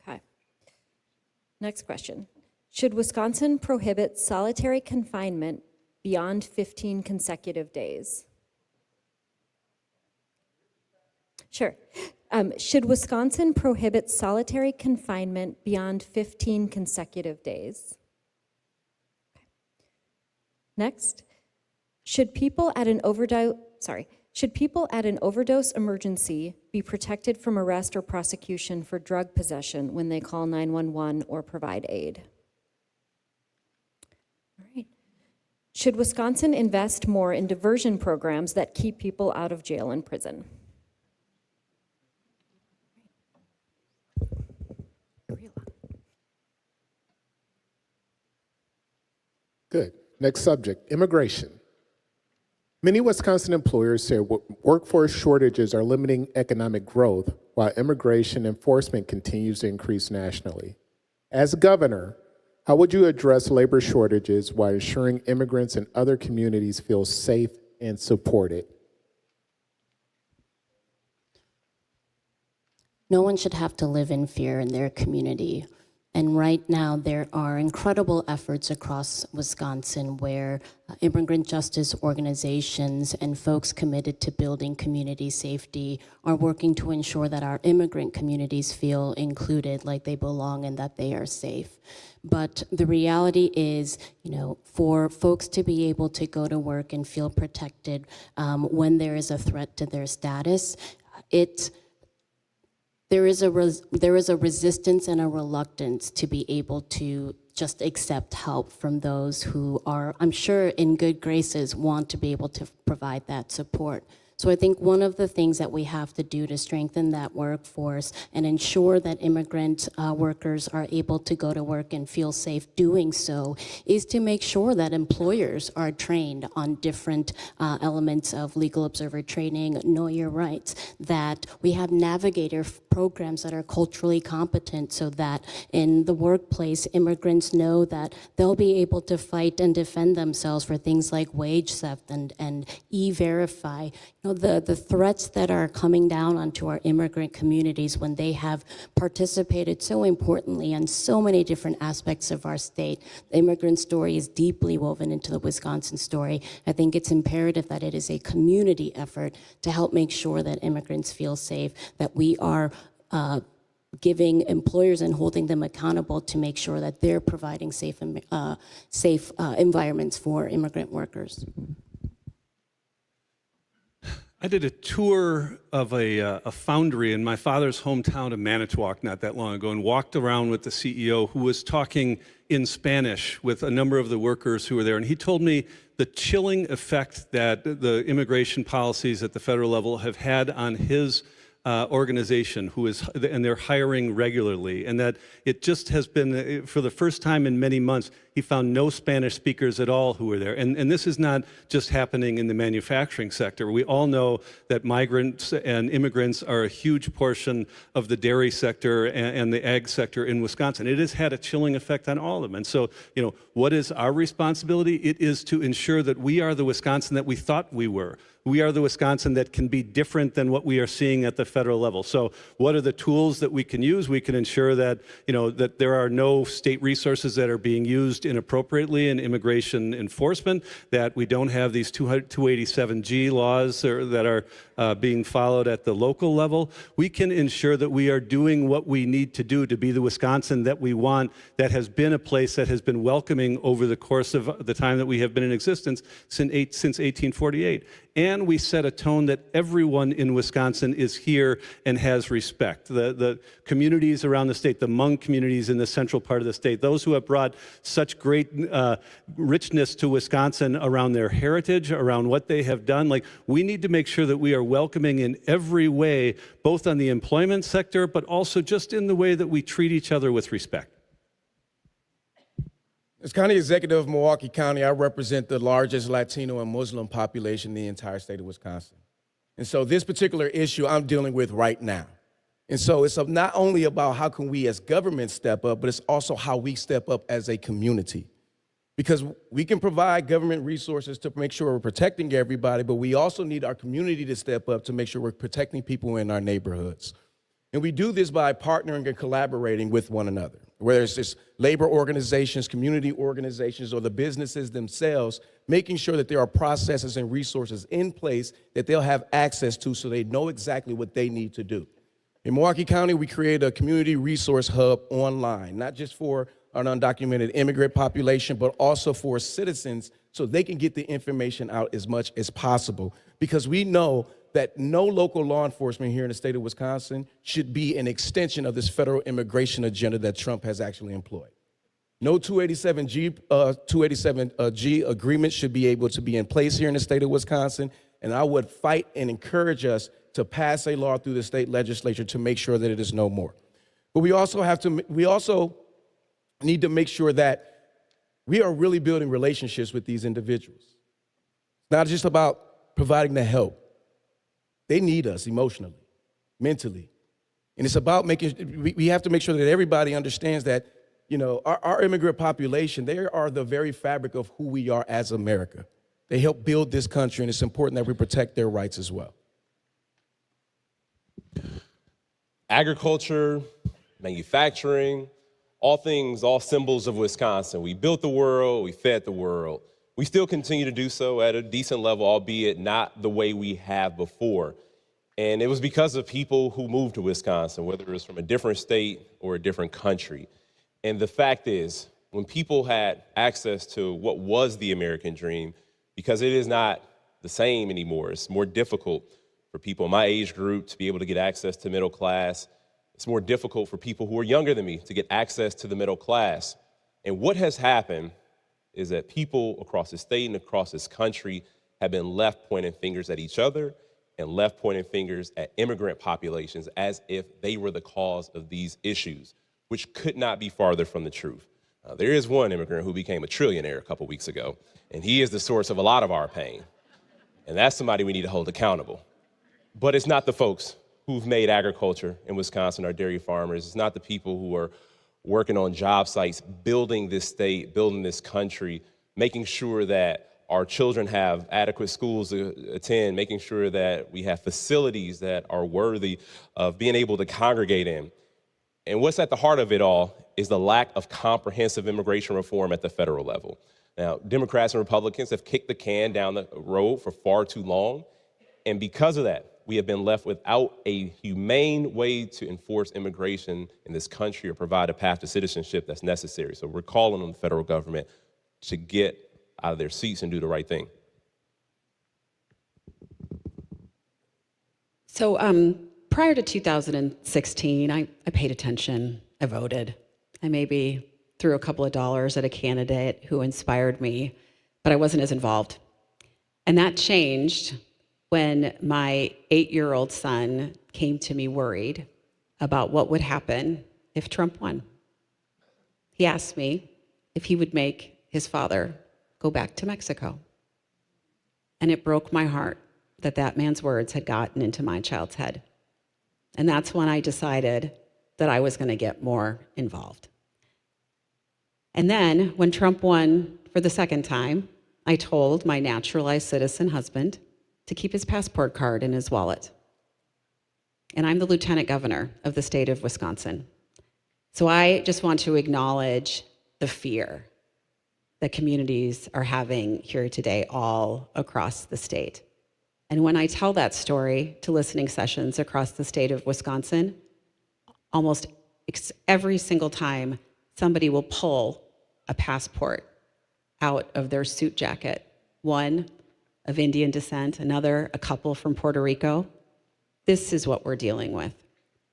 Okay. Next question. Should Wisconsin prohibit solitary confinement beyond 15 consecutive days? Sure. Should Wisconsin prohibit solitary confinement beyond 15 consecutive days? Next, should people at an overdose emergency be protected from arrest or prosecution for drug possession when they call 911 or provide aid? All right. Should Wisconsin invest more in diversion programs that keep people out of jail and prison? Good. Next subject, immigration. Many Wisconsin employers say workforce shortages are limiting economic growth while immigration enforcement continues to increase nationally. As governor, how would you address labor shortages while ensuring immigrants and other communities feel safe and supported? No one should have to live in fear in their community. And right now, there are incredible efforts across Wisconsin where immigrant justice organizations and folks committed to building community safety are working to ensure that our immigrant communities feel included, like they belong, and that they are safe. But the reality is, for folks to be able to go to work and feel protected when there is a threat to their status, there is a resistance and a reluctance to be able to just accept help from those who are, I'm sure, in good graces, want to be able to provide that support. So I think one of the things that we have to do to strengthen that workforce and ensure that immigrant workers are able to go to work and feel safe doing so is to make sure that employers are trained on different elements of legal observer training, know your rights, that we have navigator programs that are culturally competent so that in the workplace, immigrants know that they'll be able to fight and defend themselves for things like wage theft and e-verify. The threats that are coming down onto our immigrant communities when they have participated so importantly in so many different aspects of our state. The immigrant story is deeply woven into the Wisconsin story. I think it's imperative that it is a community effort to help make sure that immigrants feel safe, that we are giving employers and holding them accountable to make sure that they're providing safe environments for immigrant workers. I did a tour of a foundry in my father's hometown of Manitowoc not that long ago and walked around with the CEO who was talking in Spanish with a number of the workers who were there. And he told me the chilling effect that the immigration policies at the federal level have had on his organization, and they're hiring regularly, and that it just has been, for the first time in many months, he found no Spanish speakers at all who were there. And this is not just happening in the manufacturing sector. We all know that migrants and immigrants are a huge portion of the dairy sector and the ag sector in Wisconsin. It has had a chilling effect on all of them. And so, what is our responsibility? It is to ensure that we are the Wisconsin that we thought we were. We are the Wisconsin that can be different than what we are seeing at the federal level. So what are the tools that we can use? We can ensure that, that there are no state resources that are being used inappropriately in immigration enforcement, that we don't have these 287G laws that are being followed at the local level. We can ensure that we are doing what we need to do to be the Wisconsin that we want, that has been a place that has been welcoming over the course of the time that we have been in existence since 1848. And we set a tone that everyone in Wisconsin is here and has respect. The communities around the state, the Hmong communities in the central part of the state, those who have brought such great richness to Wisconsin around their heritage, around what they have done, we need to make sure that we are welcoming in every way, both on the employment sector, but also just in the way that we treat each other with respect. As County Executive of Milwaukee County, I represent the largest Latino and Muslim population in the entire state of Wisconsin. And so this particular issue I'm dealing with right now. And so it's not only about how can we as government step up, but it's also how we step up as a community. Because we can provide government resources to make sure we're protecting everybody, but we also need our community to step up to make sure we're protecting people in our neighborhoods. And we do this by partnering and collaborating with one another, whether it's just labor organizations, community organizations, or the businesses themselves, making sure that there are processes and resources in place that they'll have access to so they know exactly what they need to do. In Milwaukee County, we created a community resource hub online, not just for an undocumented immigrant population, but also for citizens so they can get the information out as much as possible. Because we know that no local law enforcement here in the state of Wisconsin should be an extension of this federal immigration agenda that Trump has actually employed. No 287G agreement should be able to be in place here in the state of Wisconsin, and I would fight and encourage us to pass a law through the state legislature to make sure that it is no more. But we also need to make sure that we are really building relationships with these individuals. It's not just about providing the help. They need us emotionally, mentally. And it's about we have to make sure that everybody understands that, you know, our immigrant population, they are the very fabric of who we are as America. They help build this country, and it's important that we protect their rights as well. Agriculture, manufacturing, all things, all symbols of Wisconsin. We built the world, we fed the world. We still continue to do so at a decent level, albeit not the way we have before. And it was because of people who moved to Wisconsin, whether it was from a different state or a different country. And the fact is, when people had access to what was the American dream, because it is not the same anymore, it's more difficult for people in my age group to be able to get access to middle class. It's more difficult for people who are younger than me to get access to the middle class. And what has happened is that people across the state and across this country have been left pointing fingers at each other and left pointing fingers at immigrant populations as if they were the cause of these issues, which could not be farther from the truth. There is one immigrant who became a trillionaire a couple weeks ago, and he is the source of a lot of our pain. And that's somebody we need to hold accountable. But it's not the folks who've made agriculture in Wisconsin, our dairy farmers. It's not the people who are working on job sites, building this state, building this country, making sure that our children have adequate schools to attend, making sure that we have facilities that are worthy of being able to congregate in. And what's at the heart of it all is the lack of comprehensive immigration reform at the federal level. Now, Democrats and Republicans have kicked the can down the road for far too long. And because of that, we have been left without a humane way to enforce immigration in this country or provide a path to citizenship that's necessary. So we're calling on the federal government to get out of their seats and do the right thing. So prior to 2016, I paid attention, I voted. I maybe threw a couple of dollars at a candidate who inspired me, but I wasn't as involved. And that changed when my 8-year-old son came to me worried about what would happen if Trump won. He asked me if he would make his father go back to Mexico. And it broke my heart that that man's words had gotten into my child's head. And that's when I decided that I was going to get more involved. And then when Trump won for the second time, I told my naturalized citizen husband to keep his passport card in his wallet. And I'm the lieutenant governor of the state of Wisconsin. So I just want to acknowledge the fear that communities are having here today all across the state. And when I tell that story to listening sessions across the state of Wisconsin, almost every single time somebody will pull a passport out of their suit jacket, one of Indian descent, another, a couple from Puerto Rico. This is what we're dealing with.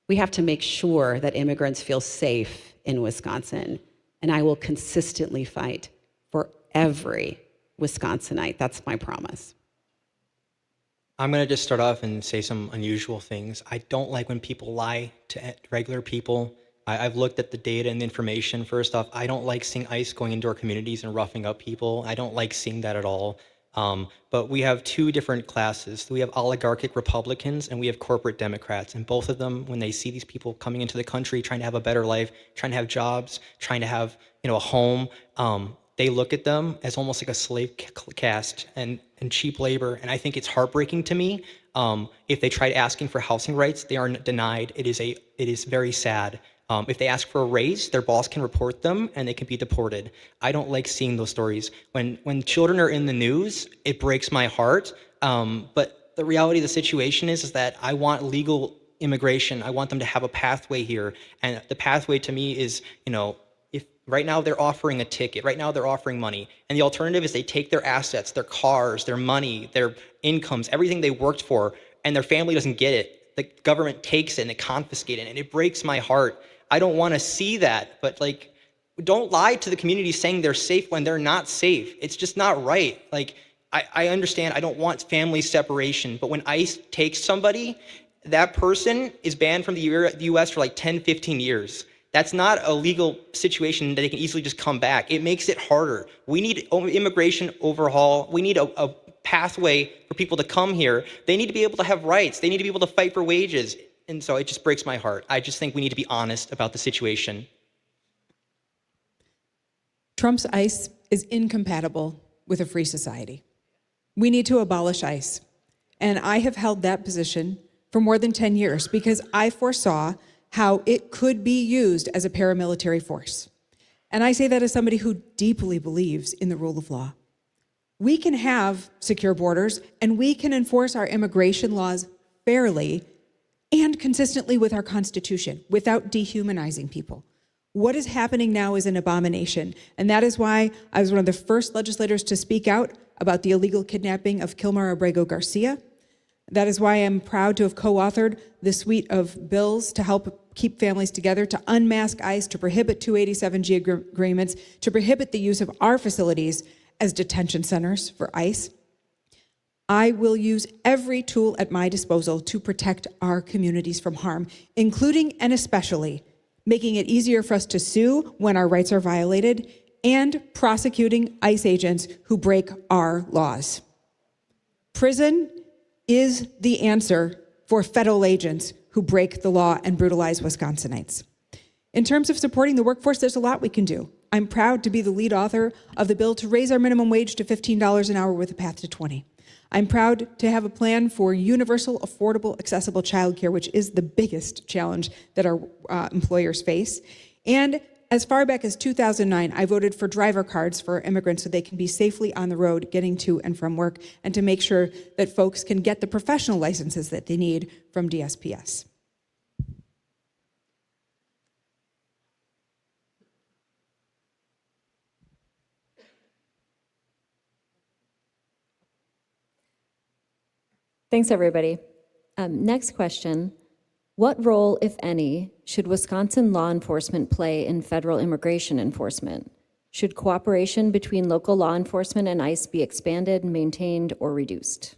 We have to make sure that immigrants feel safe in Wisconsin, and I will consistently fight for every Wisconsinite. That's my promise. I'm going to just start off and say some unusual things. I don't like when people lie to regular people. I've looked at the data and the information. First off, I don't like seeing ICE going into our communities and roughing up people. I don't like seeing that at all. But we have two different classes. We have oligarchic Republicans and we have corporate Democrats. And both of them, when they see these people coming into the country, trying to have a better life, trying to have jobs, trying to have a home, they look at them as almost like a slave caste and cheap labor. And I think it's heartbreaking to me. If they try asking for housing rights, they are denied. It is very sad. If they ask for a raise, their boss can report them and they can be deported. I don't like seeing those stories. When children are in the news, it breaks my heart. But the reality of the situation is that I want legal immigration. I want them to have a pathway here. And the pathway to me is, if right now they're offering a ticket, right now they're offering money. And the alternative is they take their assets, their cars, their money, their incomes, everything they worked for, and their family doesn't get it. The government takes it and they confiscate it, and it breaks my heart. I don't want to see that, but don't lie to the community saying they're safe when they're not safe. It's just not right. Like, I understand I don't want family separation, but when ICE takes somebody, that person is banned from the US for like 10, 15 years. That's not a legal situation that they can easily just come back. It makes it harder. We need immigration overhaul. We need a pathway for people to come here. They need to be able to have rights. They need to be able to fight for wages. And so it just breaks my heart. I just think we need to be honest about the situation. Trump's ICE is incompatible with a free society. We need to abolish ICE. And I have held that position for more than 10 years because I foresaw how it could be used as a paramilitary force. And I say that as somebody who deeply believes in the rule of law. We can have secure borders and we can enforce our immigration laws fairly and consistently with our Constitution without dehumanizing people. What is happening now is an abomination, and that is why I was one of the first legislators to speak out about the illegal kidnapping of Kilmar Abrego Garcia. That is why I'm proud to have co-authored the suite of bills to help keep families together, to unmask ICE, to prohibit 287G agreements, to prohibit the use of our facilities as detention centers for ICE. I will use every tool at my disposal to protect our communities from harm, including and especially making it easier for us to sue when our rights are violated and prosecuting ICE agents who break our laws. Prison is the answer for federal agents who break the law and brutalize Wisconsinites. In terms of supporting the workforce, there's a lot we can do. I'm proud to be the lead author of the bill to raise our minimum wage to $15 an hour with a path to 20. I'm proud to have a plan for universal, affordable, accessible childcare, which is the biggest challenge that our employers face. And as far back as 2009, I voted for driver cards for immigrants so they can be safely on the road getting to and from work, and to make sure that folks can get the professional licenses that they need from DSPS. Thanks, everybody. Next question. What role, if any, should Wisconsin law enforcement play in federal immigration enforcement? Should cooperation between local law enforcement and ICE be expanded, maintained, or reduced?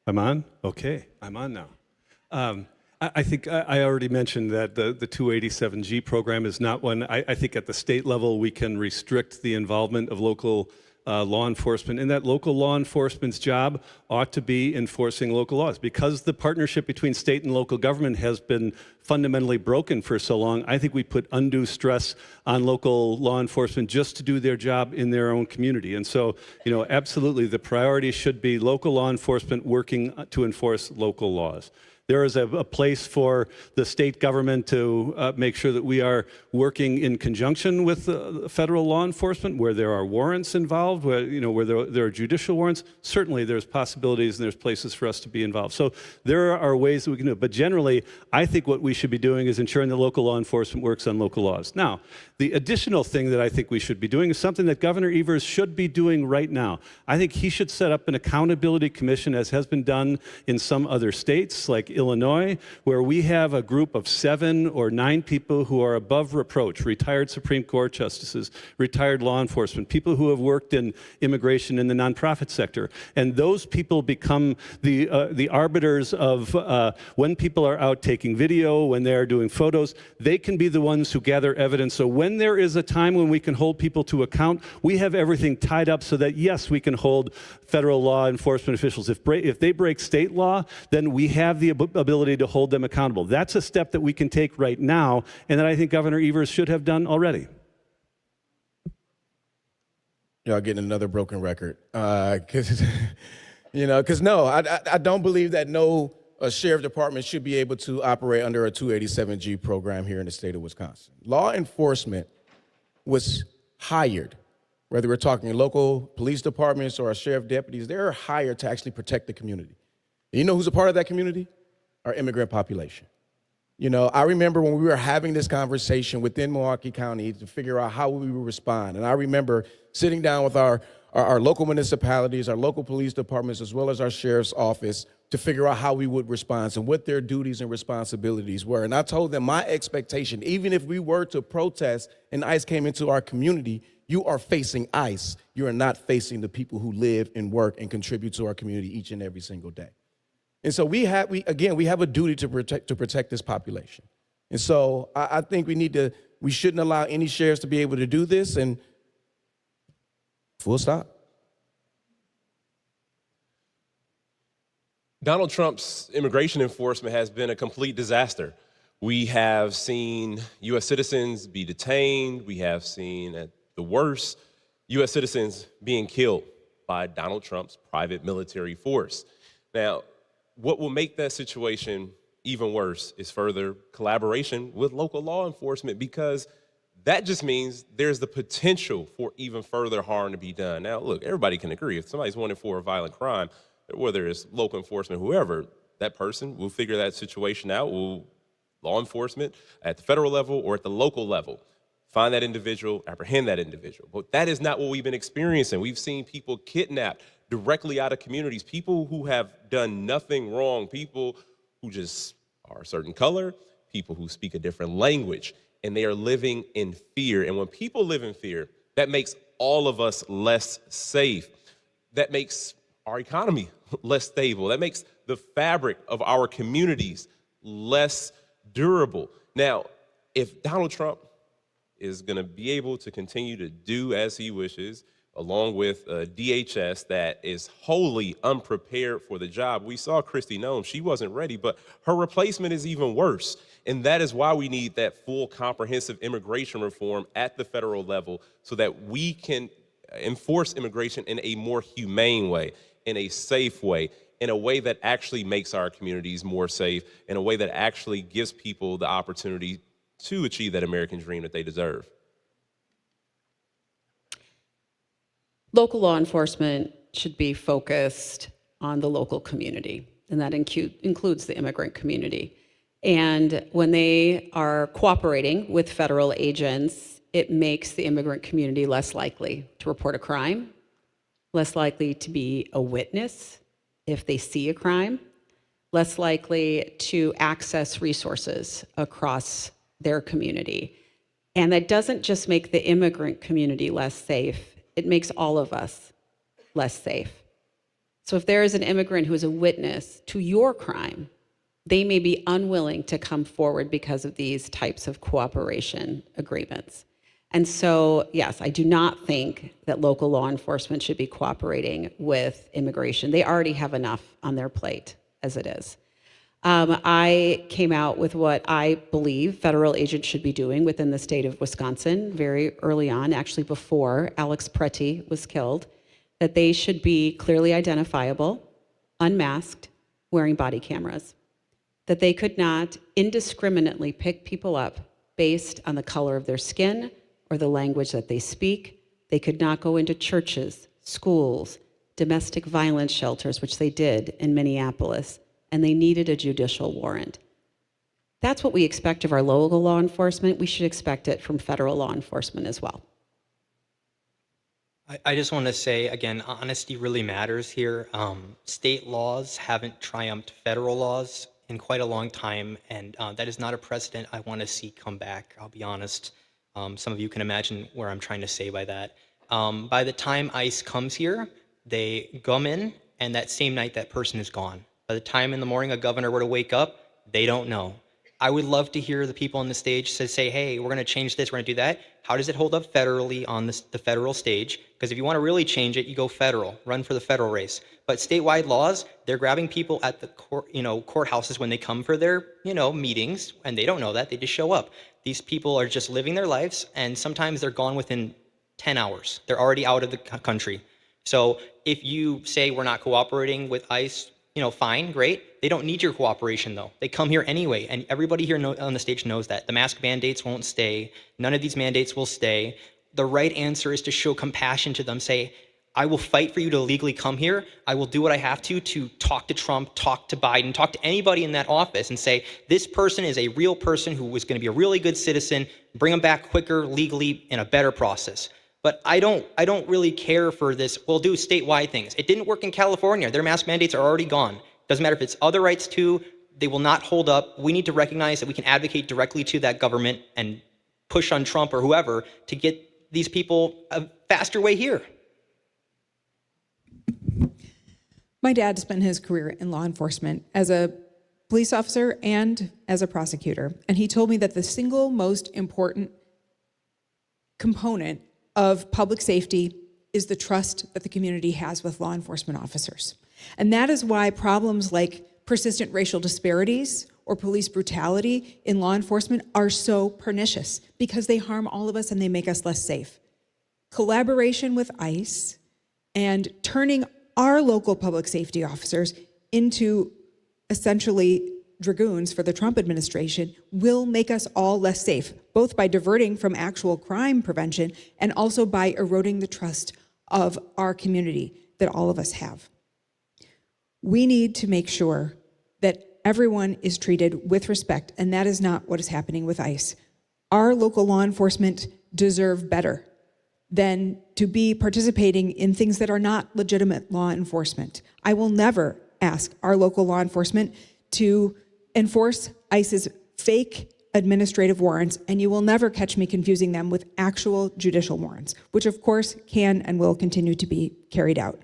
I'm on? Okay, I'm on now. I think I already mentioned that the 287G program is not one. I think at the state level we can restrict the involvement of local law enforcement, and that local law enforcement's job ought to be enforcing local laws. Because the partnership between state and local government has been fundamentally broken for so long, I think we put undue stress on local law enforcement just to do their job in their own community. And so, absolutely, the priority should be local law enforcement working to enforce local laws. There is a place for the state government to make sure that we are working in conjunction with federal law enforcement where there are warrants involved, where there are judicial warrants. Certainly there's possibilities and there's places for us to be involved. So there are ways that we can do it. But generally, I think what we should be doing is ensuring that local law enforcement works on local laws. Now, the additional thing that I think we should be doing is something that Governor Evers should be doing right now. I think he should set up an accountability commission, as has been done in some other states like Illinois, where we have a group of 7 or 9 people who are above reproach, retired Supreme Court justices, retired law enforcement, people who have worked in immigration in the nonprofit sector. And those people become the arbiters of when people are out taking video, when they are doing photos. They can be the ones who gather evidence. So when there is a time when we can hold people to account, we have everything tied up so that, yes, we can hold federal law enforcement officials. If they break state law, then we have the ability to hold them accountable. That's a step that we can take right now, and that I think Governor Evers should have done already. Y'all getting another broken record. Because no, I don't believe that no sheriff department should be able to operate under a 287G program here in the state of Wisconsin. Law enforcement was hired, whether we're talking local police departments or our sheriff deputies, they're hired to actually protect the community. You know who's a part of that community? Our immigrant population. I remember when we were having this conversation within Milwaukee County to figure out how we would respond. And I remember sitting down with our local municipalities, our local police departments, as well as our sheriff's office, to figure out how we would respond and what their duties and responsibilities were. And I told them my expectation, even if we were to protest and ICE came into our community, you are facing ICE. You are not facing the people who live and work and contribute to our community each and every single day. And so we have a duty to protect this population. And so I think we shouldn't allow any sheriffs to be able to do this, and full stop. Donald Trump's immigration enforcement has been a complete disaster. We have seen U.S. citizens be detained. We have seen, at the worst, U.S. citizens being killed by Donald Trump's private military force. Now, what will make that situation even worse is further collaboration with local law enforcement, because that just means there's the potential for even further harm to be done. Now, look, everybody can agree. If somebody's wanted for a violent crime, whether it's local enforcement, whoever, that person will figure that situation out. Law enforcement at the federal level or at the local level find that individual, apprehend that individual. But that is not what we've been experiencing. We've seen people kidnapped directly out of communities, people who have done nothing wrong, people who just are a certain color, people who speak a different language, and they are living in fear. And when people live in fear, that makes all of us less safe. That makes our economy less stable. That makes the fabric of our communities less durable. Now, if Donald Trump is going to be able to continue to do as he wishes, along with DHS that is wholly unprepared for the job. We saw Kristi Noem, she wasn't ready, but her replacement is even worse. And that is why we need that full comprehensive immigration reform at the federal level so that we can enforce immigration in a more humane way, in a safe way, in a way that actually makes our communities more safe, in a way that actually gives people the opportunity to achieve that American dream that they deserve. Local law enforcement should be focused on the local community, and that includes the immigrant community. And when they are cooperating with federal agents, it makes the immigrant community less likely to report a crime, less likely to be a witness if they see a crime, less likely to access resources across their community. And that doesn't just make the immigrant community less safe, it makes all of us less safe. So if there is an immigrant who is a witness to your crime, they may be unwilling to come forward because of these types of cooperation agreements. And so, yes, I do not think that local law enforcement should be cooperating with immigration. They already have enough on their plate as it is. I came out with what I believe federal agents should be doing within the state of Wisconsin very early on, actually before Alex Pretty was killed, that they should be clearly identifiable, unmasked, wearing body cameras, that they could not indiscriminately pick people up based on the color of their skin or the language that they speak. They could not go into churches, schools, domestic violence shelters, which they did in Minneapolis, and they needed a judicial warrant. That's what we expect of our local law enforcement. We should expect it from federal law enforcement as well. I just want to say, again, honesty really matters here. State laws haven't triumphed federal laws in quite a long time, and that is not a precedent I want to see come back, I'll be honest. Some of you can imagine where I'm trying to say by that. By the time ICE comes here, they come in, and that same night, that person is gone. By the time in the morning a governor were to wake up, they don't know. I would love to hear the people on the stage say, hey, we're going to change this, we're going to do that. How does it hold up federally on the federal stage? Because if you want to really change it, you go federal, run for the federal race. But statewide laws, they're grabbing people at the courthouses when they come for their meetings, and they don't know that, they just show up. These people are just living their lives, and sometimes they're gone within 10 hours. They're already out of the country. So if you say we're not cooperating with ICE, fine, great. They don't need your cooperation, though. They come here anyway, and everybody here on the stage knows that. The mask mandates won't stay. None of these mandates will stay. The right answer is to show compassion to them. Say, I will fight for you to legally come here. I will do what I have to talk to Trump, talk to Biden, talk to anybody in that office and say, this person is a real person who was going to be a really good citizen. Bring them back quicker, legally, in a better process. But I don't really care for this, we'll do statewide things. It didn't work in California. Their mask mandates are already gone. Doesn't matter if it's other rights too, they will not hold up. We need to recognize that we can advocate directly to that government and push on Trump or whoever to get these people a faster way here. My dad spent his career in law enforcement as a police officer and as a prosecutor. And he told me that the single most important component of public safety is the trust that the community has with law enforcement officers. And that is why problems like persistent racial disparities or police brutality in law enforcement are so pernicious, because they harm all of us and they make us less safe. Collaboration with ICE and turning our local public safety officers into essentially dragoons for the Trump administration will make us all less safe, both by diverting from actual crime prevention and also by eroding the trust of our community that all of us have. We need to make sure that everyone is treated with respect, and that is not what is happening with ICE. Our local law enforcement deserve better than to be participating in things that are not legitimate law enforcement. I will never ask our local law enforcement to enforce ICE's fake administrative warrants, and you will never catch me confusing them with actual judicial warrants, which of course can and will continue to be carried out.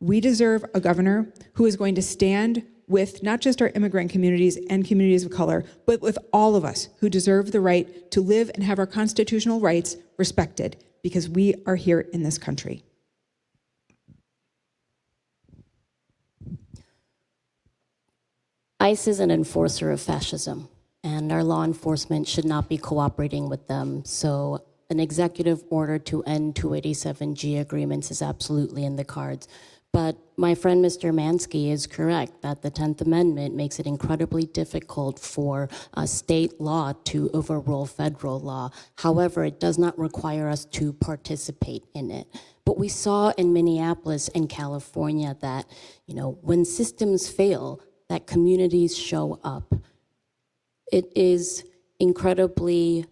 We deserve a governor who is going to stand with not just our immigrant communities and communities of color, but with all of us who deserve the right to live and have our constitutional rights respected, because we are here in this country. ICE is an enforcer of fascism, and our law enforcement should not be cooperating with them. So an executive order to end 287G agreements is absolutely in the cards. But my friend Mr. Mansky is correct that the 10th Amendment makes it incredibly difficult for state law to overrule federal law. However, it does not require us to participate in it. But we saw in Minneapolis and California that, when systems fail, that communities show up. It is incredibly,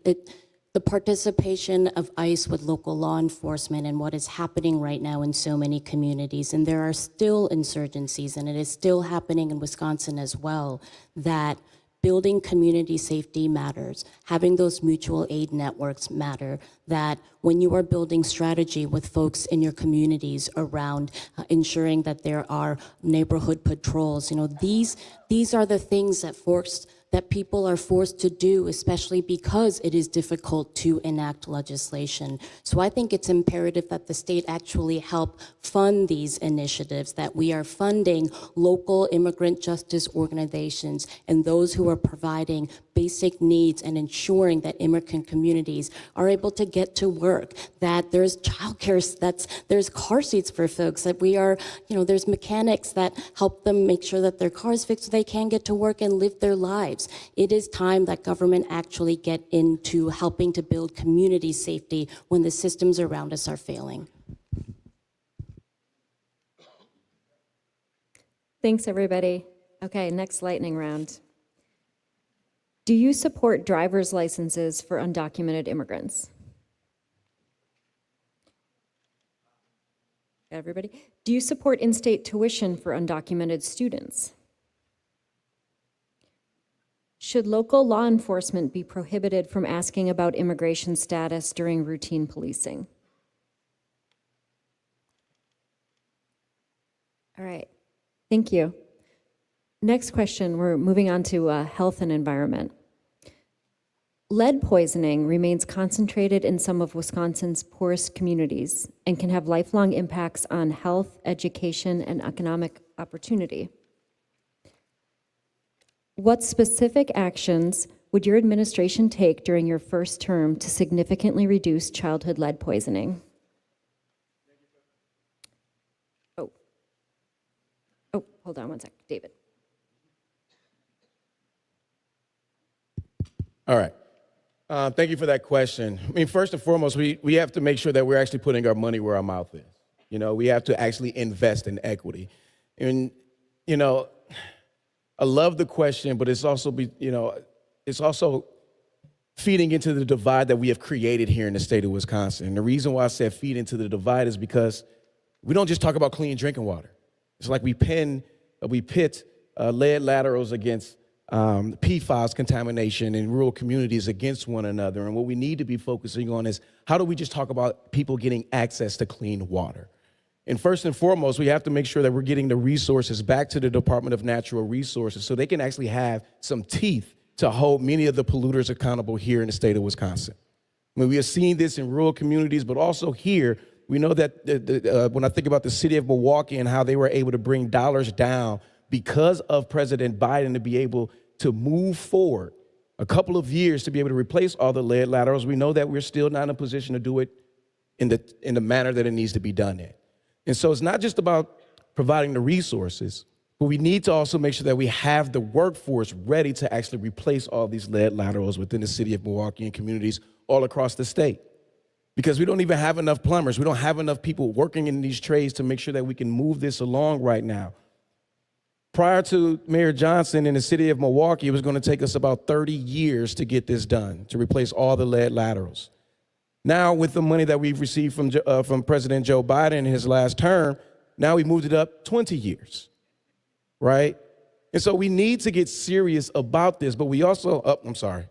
the participation of ICE with local law enforcement and what is happening right now in so many communities, and there are still insurgencies, and it is still happening in Wisconsin as well, that building community safety matters. Having those mutual aid networks matter, that when you are building strategy with folks in your communities around ensuring that there are neighborhood patrols, these are the things that people are forced to do, especially because it is difficult to enact legislation. So I think it's imperative that the state actually help fund these initiatives, that we are funding local immigrant justice organizations and those who are providing basic needs and ensuring that immigrant communities are able to get to work, that there's childcare, there's car seats for folks, that we are, there's mechanics that help them make sure that their cars fixed so they can get to work and live their lives. It is time that government actually get into helping to build community safety when the systems around us are failing. Thanks, everybody. Okay, next lightning round. Do you support driver's licenses for undocumented immigrants? Everybody? Do you support in-state tuition for undocumented students? Should local law enforcement be prohibited from asking about immigration status during routine policing? All right, thank you. Next question, we're moving on to health and environment. Lead poisoning remains concentrated in some of Wisconsin's poorest communities and can have lifelong impacts on health, education, and economic opportunity. What specific actions would your administration take during your first term to significantly reduce childhood lead poisoning? Oh, hold on one sec, David. All right. Thank you for that question. I mean, first and foremost, we have to make sure that we're actually putting our money where our mouth is. We have to actually invest in equity. And, I love the question, but it's also, it's also feeding into the divide that we have created here in the state of Wisconsin. And the reason why I said feed into the divide is because we don't just talk about clean drinking water. It's like we pin we pit lead laterals against PFAS contamination in rural communities against one another. And what we need to be focusing on is how do we just talk about people getting access to clean water? And first and foremost, we have to make sure that we're getting the resources back to the Department of Natural Resources so they can actually have some teeth to hold many of the polluters accountable here in the state of Wisconsin. I mean, we have seen this in rural communities, but also here, we know that when I think about the city of Milwaukee and how they were able to bring dollars down because of President Biden to be able to move forward a couple of years to be able to replace all the lead laterals, we know that we're still not in a position to do it in the manner that it needs to be done in. And so it's not just about providing the resources, but we need to also make sure that we have the workforce ready to actually replace all these lead laterals within the city of Milwaukee and communities all across the state. Because we don't even have enough plumbers. We don't have enough people working in these trades to make sure that we can move this along right now. Prior to Mayor Johnson in the city of Milwaukee, it was going to take us about 30 years to get this done, to replace all the lead laterals. Now, with the money that we've received from President Joe Biden in his last term, now we moved it up 20 years, right? And so we need to get serious about this, but we also, I'm sorry.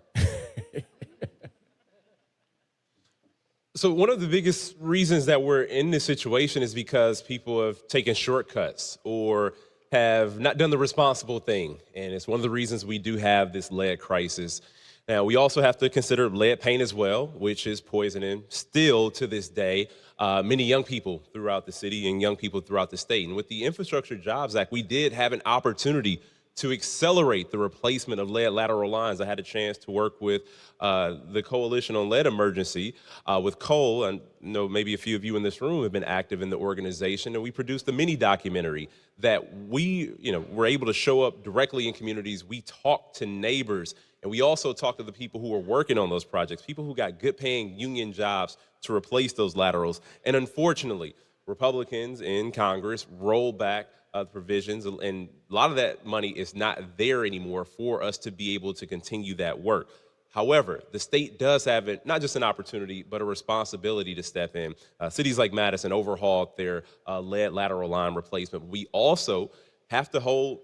So one of the biggest reasons that we're in this situation is because people have taken shortcuts or have not done the responsible thing. And it's one of the reasons we do have this lead crisis. Now, we also have to consider lead paint as well, which is poisoning still to this day many young people throughout the city and young people throughout the state. And with the Infrastructure Jobs Act, we did have an opportunity to accelerate the replacement of lead lateral lines. I had a chance to work with the Coalition on Lead Emergency with Cole. I know maybe a few of you in this room have been active in the organization, and we produced a mini documentary that we were able to show up directly in communities. We talked to neighbors, and we also talked to the people who were working on those projects, people who got good paying union jobs to replace those laterals. And unfortunately, Republicans in Congress rolled back the provisions, and a lot of that money is not there anymore for us to be able to continue that work. However, the state does have not just an opportunity, but a responsibility to step in. Cities like Madison overhauled their lead lateral line replacement. We also have to hold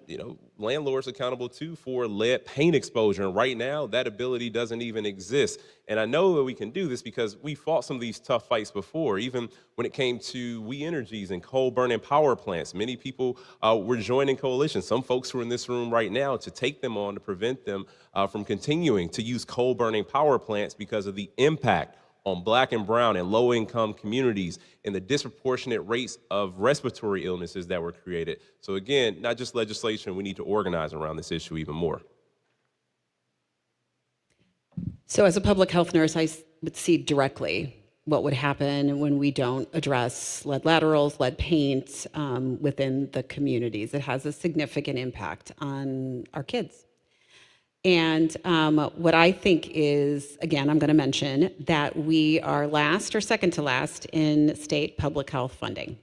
landlords accountable too for lead paint exposure. And right now, that ability doesn't even exist. And I know that we can do this because we fought some of these tough fights before, even when it came to We Energies and coal burning power plants. Many people were joining coalitions, some folks who are in this room right now, to take them on to prevent them from continuing to use coal burning power plants because of the impact on Black and brown and low-income communities and the disproportionate rates of respiratory illnesses that were created. So again, not just legislation, we need to organize around this issue even more. So as a public health nurse, I would see directly what would happen when we don't address lead laterals, lead paint within the communities. It has a significant impact on our kids. And what I think is, again, I'm going to mention that we are last or second to last in state public health funding.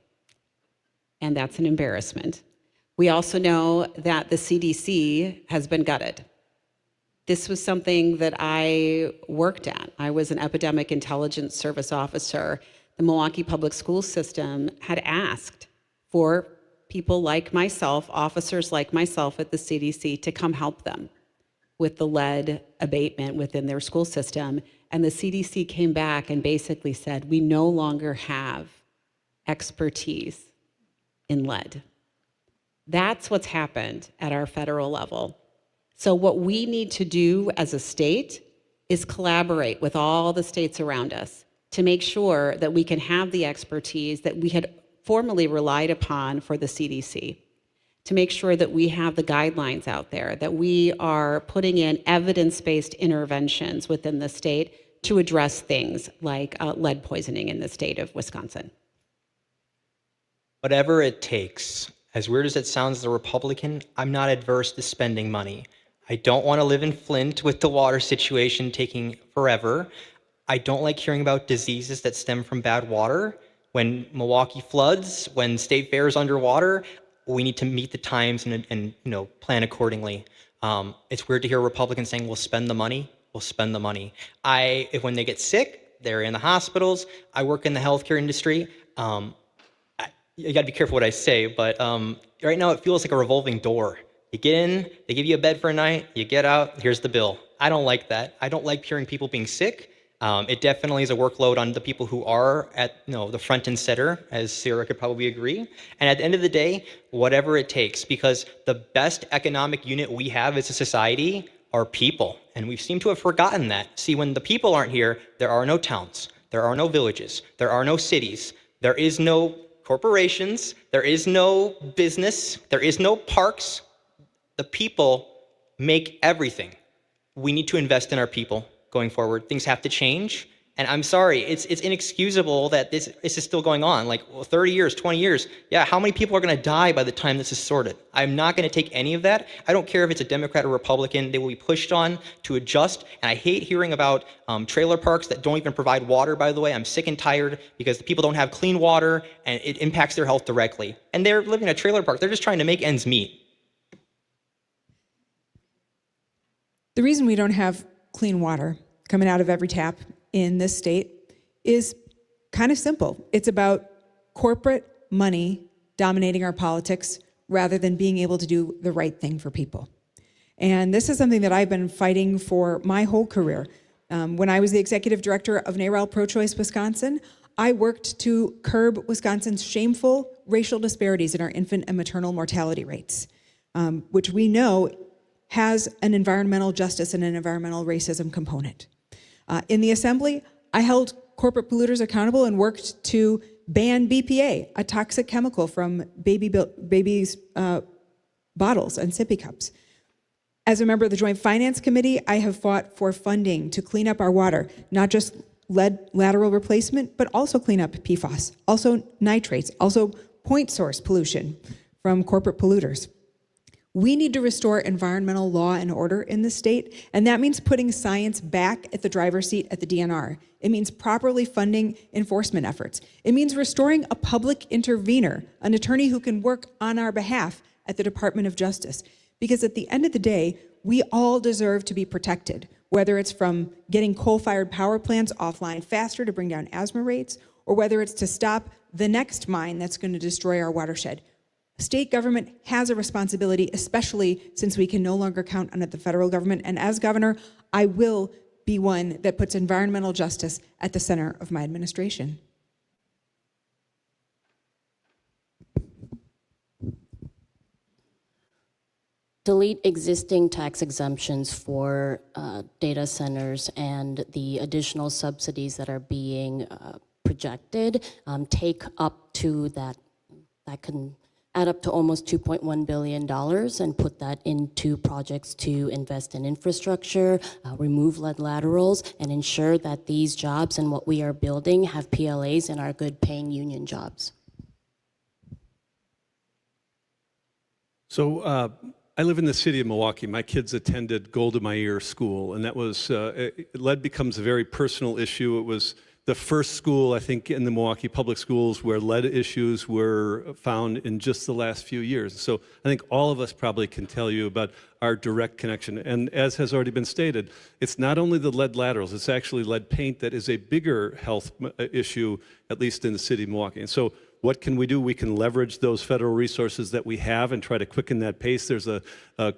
And that's an embarrassment. We also know that the CDC has been gutted. This was something that I worked at. I was an epidemic intelligence service officer. The Milwaukee public school system had asked for people like myself, officers like myself at the CDC, to come help them with the lead abatement within their school system. And the CDC came back and basically said, we no longer have expertise in lead. That's what's happened at our federal level. So what we need to do as a state is collaborate with all the states around us to make sure that we can have the expertise that we had formerly relied upon for the CDC, to make sure that we have the guidelines out there, that we are putting in evidence-based interventions within the state to address things like lead poisoning in the state of Wisconsin. Whatever it takes. As weird as it sounds as a Republican, I'm not adverse to spending money. I don't want to live in Flint with the water situation taking forever. I don't like hearing about diseases that stem from bad water. When Milwaukee floods, when State Fair is underwater, we need to meet the times and plan accordingly. It's weird to hear Republicans saying, we'll spend the money. We'll spend the money. If when they get sick, they're in the hospitals. I work in the healthcare industry. You got to be careful what I say, but right now it feels like a revolving door. You get in, they give you a bed for a night, you get out, here's the bill. I don't like that. I don't like hearing people being sick. It definitely is a workload on the people who are at the front and center, as Sarah could probably agree. And at the end of the day, whatever it takes, because the best economic unit we have as a society are people. And we seem to have forgotten that. See, when the people aren't here, there are no towns, there are no villages, there are no cities, there is no corporations, there is no business, there is no parks. The people make everything. We need to invest in our people going forward. Things have to change. And I'm sorry, it's inexcusable that this is still going on. Like 30 years, 20 years. Yeah, how many people are going to die by the time this is sorted? I'm not going to take any of that. I don't care if it's a Democrat or Republican. They will be pushed on to adjust. And I hate hearing about trailer parks that don't even provide water, by the way. I'm sick and tired because the people don't have clean water and it impacts their health directly. And they're living in a trailer park. They're just trying to make ends meet. The reason we don't have clean water coming out of every tap in this state is kind of simple. It's about corporate money dominating our politics rather than being able to do the right thing for people. And this is something that I've been fighting for my whole career. When I was the executive director of NARAL Pro-Choice Wisconsin, I worked to curb Wisconsin's shameful racial disparities in our infant and maternal mortality rates, which we know has an environmental justice and an environmental racism component. In the Assembly, I held corporate polluters accountable and worked to ban BPA, a toxic chemical from babies' bottles and sippy cups. As a member of the Joint Finance Committee, I have fought for funding to clean up our water, not just lead lateral replacement, but also clean up PFAS, also nitrates, also point source pollution from corporate polluters. We need to restore environmental law and order in the state, and that means putting science back at the driver's seat at the DNR. It means properly funding enforcement efforts. It means restoring a public intervener, an attorney who can work on our behalf at the Department of Justice. Because at the end of the day, we all deserve to be protected, whether it's from getting coal-fired power plants offline faster to bring down asthma rates, or whether it's to stop the next mine that's going to destroy our watershed. State government has a responsibility, especially since we can no longer count on the federal government. And as governor, I will be one that puts environmental justice at the center of my administration. Delete existing tax exemptions for data centers and the additional subsidies that are being projected. Take up to that can add up to almost $2.1 billion and put that into projects to invest in infrastructure, remove lead laterals, and ensure that these jobs and what we are building have PLAs and are good paying union jobs. So I live in the city of Milwaukee. My kids attended Golda Meir School, and that was, lead becomes a very personal issue. It was the first school, I think, in the Milwaukee public schools where lead issues were found in just the last few years. So I think all of us probably can tell you about our direct connection. And as has already been stated, it's not only the lead laterals, it's actually lead paint that is a bigger health issue, at least in the city of Milwaukee. And so what can we do? We can leverage those federal resources that we have and try to quicken that pace. There's a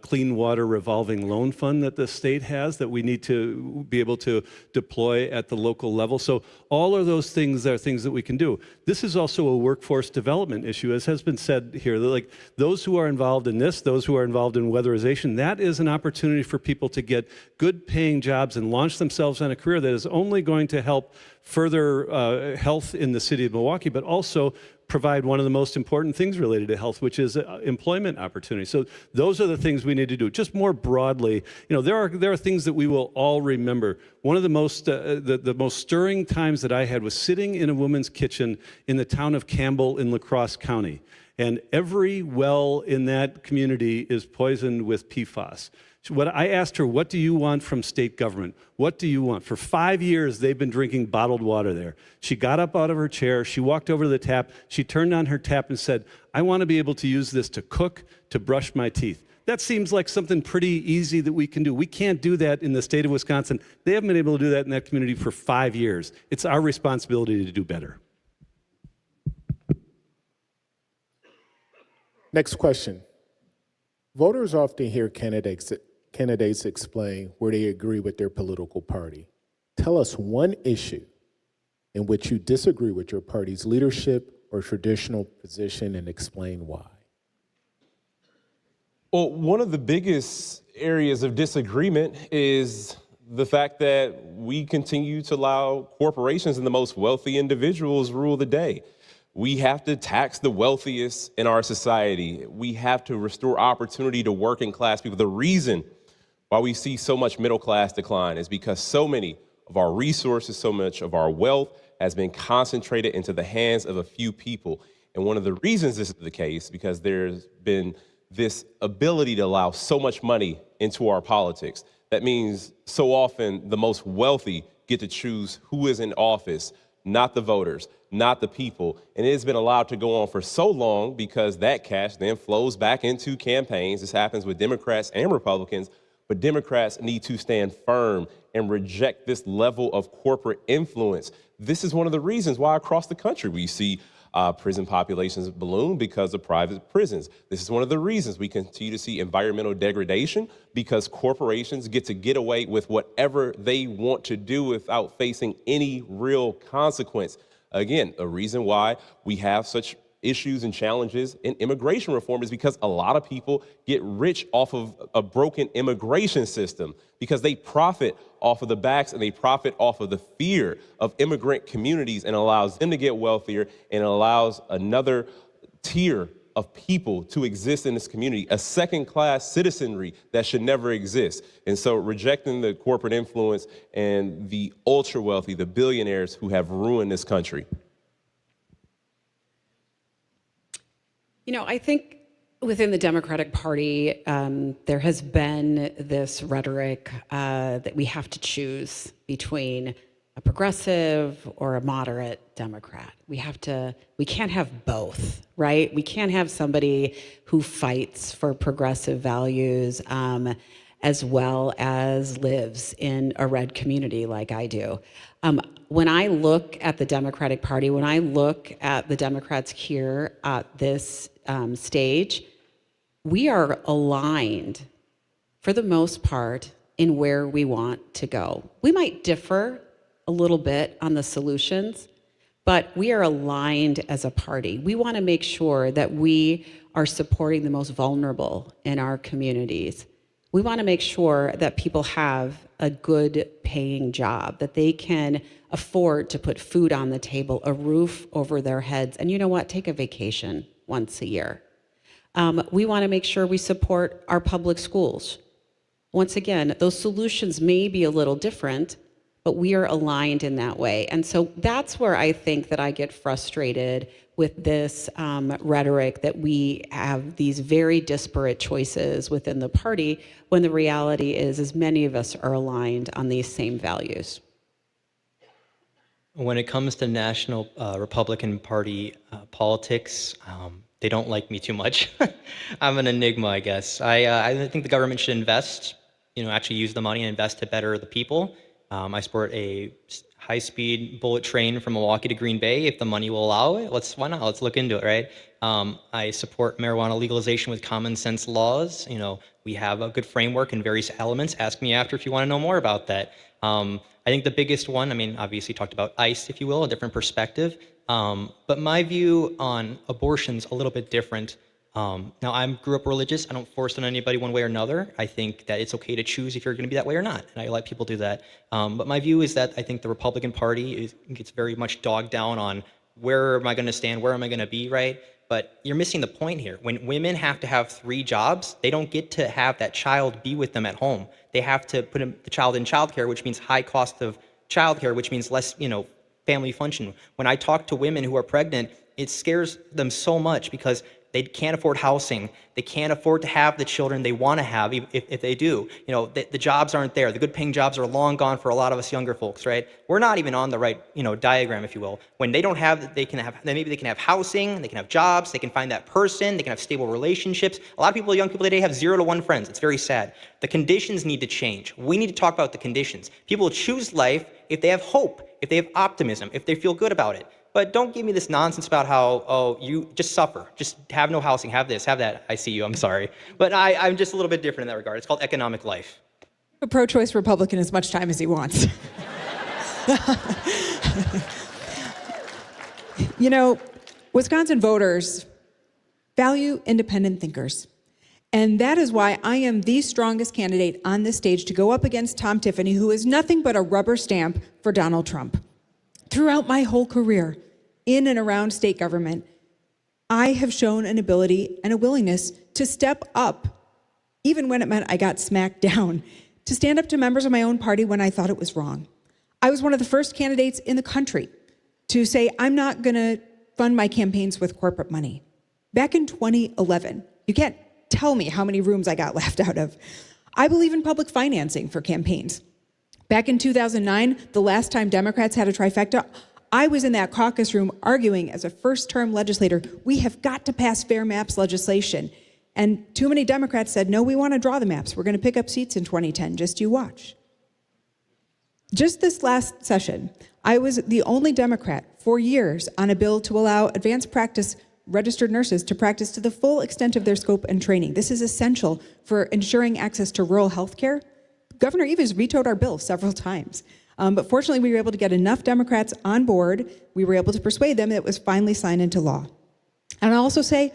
clean water revolving loan fund that the state has that we need to be able to deploy at the local level. So all of those things are things that we can do. This is also a workforce development issue, as has been said here. Like those who are involved in this, those who are involved in weatherization, that is an opportunity for people to get good paying jobs and launch themselves on a career that is only going to help further health in the city of Milwaukee, but also provide one of the most important things related to health, which is employment opportunity. So those are the things we need to do. Just more broadly, you know, there are things that we will all remember. One of the most stirring times that I had was sitting in a woman's kitchen in the town of Campbell in La Crosse County, and every well in that community is poisoned with PFAS. What I asked her, what do you want from state government? What do you want? For 5 years, they've been drinking bottled water there. She got up out of her chair, she walked over to the tap, she turned on her tap and said, I want to be able to use this to cook, to brush my teeth. That seems like something pretty easy that we can do. We can't do that in the state of Wisconsin. They haven't been able to do that in that community for 5 years. It's our responsibility to do better. Next question. Voters often hear candidates explain where they agree with their political party. Tell us one issue in which you disagree with your party's leadership or traditional position and explain why. Well, one of the biggest areas of disagreement is the fact that we continue to allow corporations and the most wealthy individuals rule the day. We have to tax the wealthiest in our society. We have to restore opportunity to working class people. The reason why we see so much middle class decline is because so many of our resources, so much of our wealth has been concentrated into the hands of a few people. And one of the reasons this is the case, because there's been this ability to allow so much money into our politics. That means so often the most wealthy get to choose who is in office, not the voters, not the people. And it has been allowed to go on for so long because that cash then flows back into campaigns. This happens with Democrats and Republicans, but Democrats need to stand firm and reject this level of corporate influence. This is one of the reasons why across the country we see prison populations balloon because of private prisons. This is one of the reasons we continue to see environmental degradation, because corporations get to get away with whatever they want to do without facing any real consequence. Again, a reason why we have such issues and challenges in immigration reform is because a lot of people get rich off of a broken immigration system because they profit off of the backs and they profit off of the fear of immigrant communities, and allows them to get wealthier and allows another tier of people to exist in this community, a second-class citizenry that should never exist. And so rejecting the corporate influence and the ultra-wealthy, the billionaires who have ruined this country. You know, I think within the Democratic Party, there has been this rhetoric that we have to choose between a progressive or a moderate Democrat. We can't have both, right? We can't have somebody who fights for progressive values as well as lives in a red community like I do. When I look at the Democratic Party, when I look at the Democrats here at this stage, we are aligned for the most part in where we want to go. We might differ a little bit on the solutions, but we are aligned as a party. We want to make sure that we are supporting the most vulnerable in our communities. We want to make sure that people have a good paying job, that they can afford to put food on the table, a roof over their heads, and you know what, take a vacation once a year. We want to make sure we support our public schools. Once again, those solutions may be a little different, but we are aligned in that way. And so that's where I think that I get frustrated with this rhetoric that we have these very disparate choices within the party, when the reality is many of us are aligned on these same values. When it comes to national Republican Party politics, they don't like me too much. I'm an enigma, I guess. I think the government should invest, actually use the money and invest to better the people. I support a high-speed bullet train from Milwaukee to Green Bay if the money will allow it. Why not? Let's look into it, right? I support marijuana legalization with common sense laws. We have a good framework and various elements. Ask me after if you want to know more about that. I think the biggest one, obviously talked about ICE, if you will, a different perspective. But my view on abortion's a little bit different. Now, I grew up religious. I don't force it on anybody one way or another. I think that it's okay to choose if you're going to be that way or not, and I let people do that. But my view is that I think the Republican Party gets very much dogged down on where am I going to stand, where am I going to be, right? But you're missing the point here. When women have to have 3 jobs, they don't get to have that child be with them at home. They have to put the child in childcare, which means high cost of childcare, which means less, family function. When I talk to women who are pregnant, it scares them so much because they can't afford housing. They can't afford to have the children they want to have if they do. The jobs aren't there. The good paying jobs are long gone for a lot of us younger folks, right? We're not even on the right, diagram, if you will. When they don't have, maybe they can have housing, they can have jobs, they can find that person, they can have stable relationships. A lot of people, young people today, have 0 to 1 friends. It's very sad. The conditions need to change. We need to talk about the conditions. People choose life if they have hope, if they have optimism, if they feel good about it. But don't give me this nonsense about how, oh, you just suffer. Just have no housing, have this, have that. I see you, I'm sorry. But I'm just a little bit different in that regard. It's called economic life. A pro-choice Republican as much time as he wants. You know, Wisconsin voters value independent thinkers. And that is why I am the strongest candidate on this stage to go up against Tom Tiffany, who is nothing but a rubber stamp for Donald Trump. Throughout my whole career in and around state government, I have shown an ability and a willingness to step up, even when it meant I got smacked down, to stand up to members of my own party when I thought it was wrong. I was one of the first candidates in the country to say, I'm not going to fund my campaigns with corporate money. Back in 2011, you can't tell me how many rooms I got laughed out of. I believe in public financing for campaigns. Back in 2009, the last time Democrats had a trifecta, I was in that caucus room arguing as a first-term legislator, we have got to pass fair maps legislation. And too many Democrats said, no, we want to draw the maps. We're going to pick up seats in 2010. Just you watch. Just this last session, I was the only Democrat for years on a bill to allow advanced practice registered nurses to practice to the full extent of their scope and training. This is essential for ensuring access to rural health care. Governor Evers vetoed our bill several times. But fortunately, we were able to get enough Democrats on board. We were able to persuade them that it was finally signed into law. And I'll also say,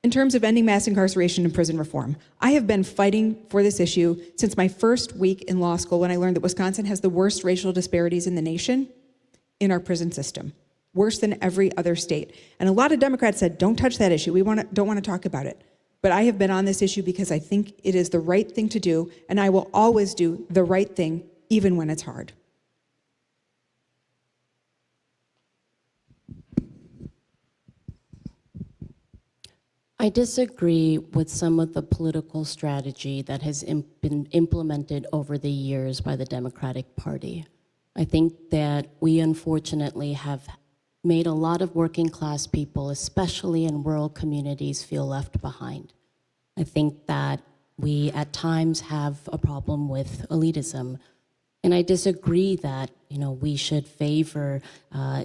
in terms of ending mass incarceration and prison reform, I have been fighting for this issue since my first week in law school when I learned that Wisconsin has the worst racial disparities in the nation in our prison system, worse than every other state. And a lot of Democrats said, don't touch that issue. We don't want to talk about it. But I have been on this issue because I think it is the right thing to do, and I will always do the right thing, even when it's hard. I disagree with some of the political strategy that has been implemented over the years by the Democratic Party. I think that we unfortunately have made a lot of working class people, especially in rural communities, feel left behind. I think that we at times have a problem with elitism. And I disagree that, we should favor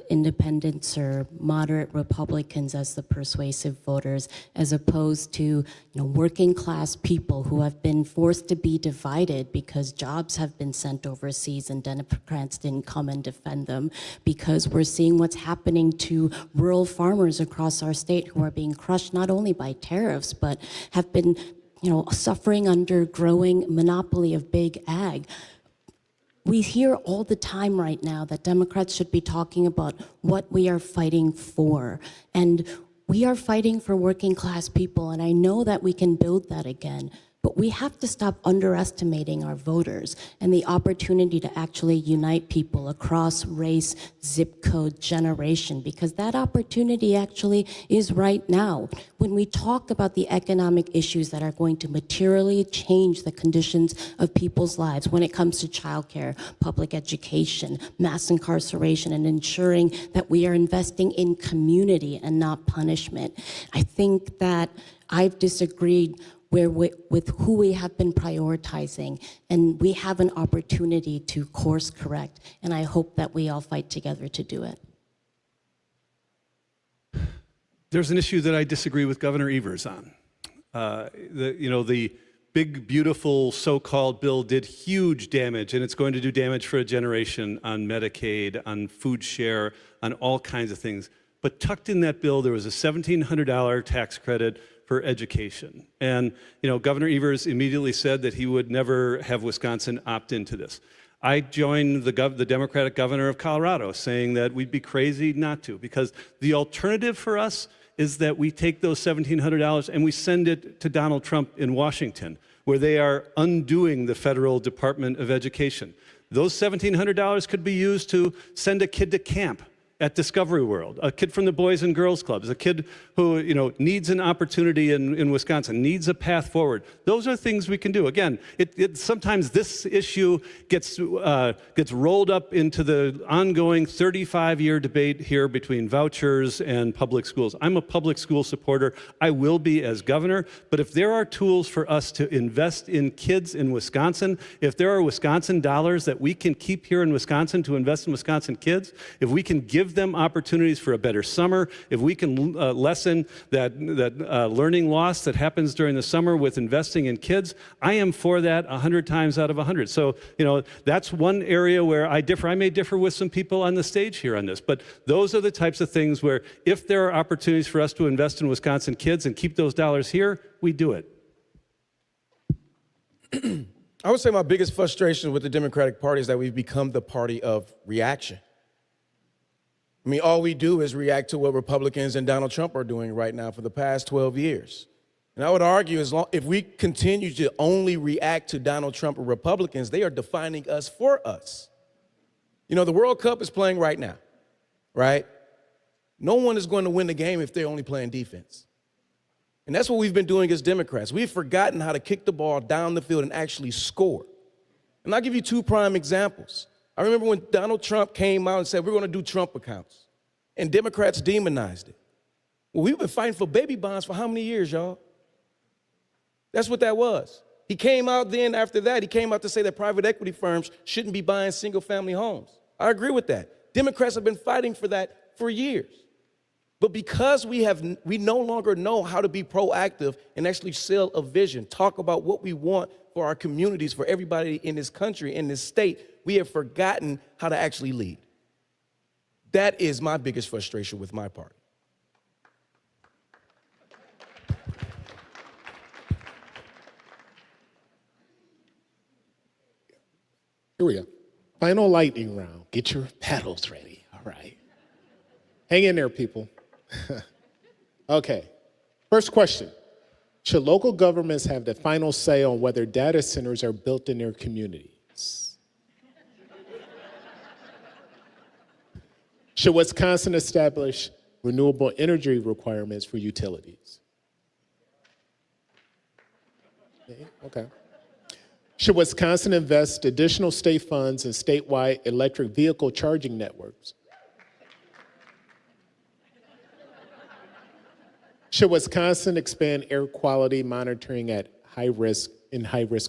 independents or moderate Republicans as the persuasive voters, as opposed to, working class people who have been forced to be divided because jobs have been sent overseas and Democrats didn't come and defend them, because we're seeing what's happening to rural farmers across our state who are being crushed not only by tariffs, but have been, suffering under growing monopoly of big ag. We hear all the time right now that Democrats should be talking about what we are fighting for. And we are fighting for working class people, and I know that we can build that again. But we have to stop underestimating our voters and the opportunity to actually unite people across race, zip code, generation, because that opportunity actually is right now. When we talk about the economic issues that are going to materially change the conditions of people's lives when it comes to childcare, public education, mass incarceration, and ensuring that we are investing in community and not punishment, I think that I've disagreed with who we have been prioritizing, and we have an opportunity to course correct, and I hope that we all fight together to do it. There's an issue that I disagree with Governor Evers on. The big, beautiful so-called bill did huge damage, and it's going to do damage for a generation on Medicaid, on food share, on all kinds of things. But tucked in that bill, there was a $1,700 tax credit for education. And Governor Evers immediately said that he would never have Wisconsin opt into this. I joined the Democratic governor of Colorado saying that we'd be crazy not to, because the alternative for us is that we take those $1,700 and we send it to Donald Trump in Washington, where they are undoing the federal Department of Education. Those $1,700 could be used to send a kid to camp at Discovery World, a kid from the Boys and Girls Clubs, a kid who needs an opportunity in Wisconsin, needs a path forward. Those are things we can do. Again, sometimes this issue gets rolled up into the ongoing 35-year debate here between vouchers and public schools. I'm a public school supporter. I will be as governor. But if there are tools for us to invest in kids in Wisconsin, if there are Wisconsin dollars that we can keep here in Wisconsin to invest in Wisconsin kids, if we can give give them opportunities for a better summer, if we can lessen that learning loss that happens during the summer with investing in kids, I am for that 100 times out of 100. So, that's one area where I differ. I may differ with some people on the stage here on this, but those are the types of things where if there are opportunities for us to invest in Wisconsin kids and keep those dollars here, we do it. I would say my biggest frustration with the Democratic Party is that we've become the party of reaction. I mean, all we do is react to what Republicans and Donald Trump are doing right now for the past 12 years. And I would argue if we continue to only react to Donald Trump or Republicans, they are defining us for us. The World Cup is playing right now, right? No one is going to win the game if they're only playing defense. And that's what we've been doing as Democrats. We've forgotten how to kick the ball down the field and actually score. And I'll give you two prime examples. I remember when Donald Trump came out and said, we're going to do Trump accounts. And Democrats demonized it. Well, we've been fighting for baby bonds for how many years, y'all? That's what that was. He came out then after that, he came out to say that private equity firms shouldn't be buying single-family homes. I agree with that. Democrats have been fighting for that for years. But because we no longer know how to be proactive and actually sell a vision, talk about what we want for our communities, for everybody in this country, in this state, we have forgotten how to actually lead. That is my biggest frustration with my party. Here we go. Final lightning round. Get your paddles ready. All right. Hang in there, people. Okay. First question. Should local governments have the final say on whether data centers are built in their communities? Should Wisconsin establish renewable energy requirements for utilities? Okay. Should Wisconsin invest additional state funds in statewide electric vehicle charging networks? Should Wisconsin expand air quality monitoring in high-risk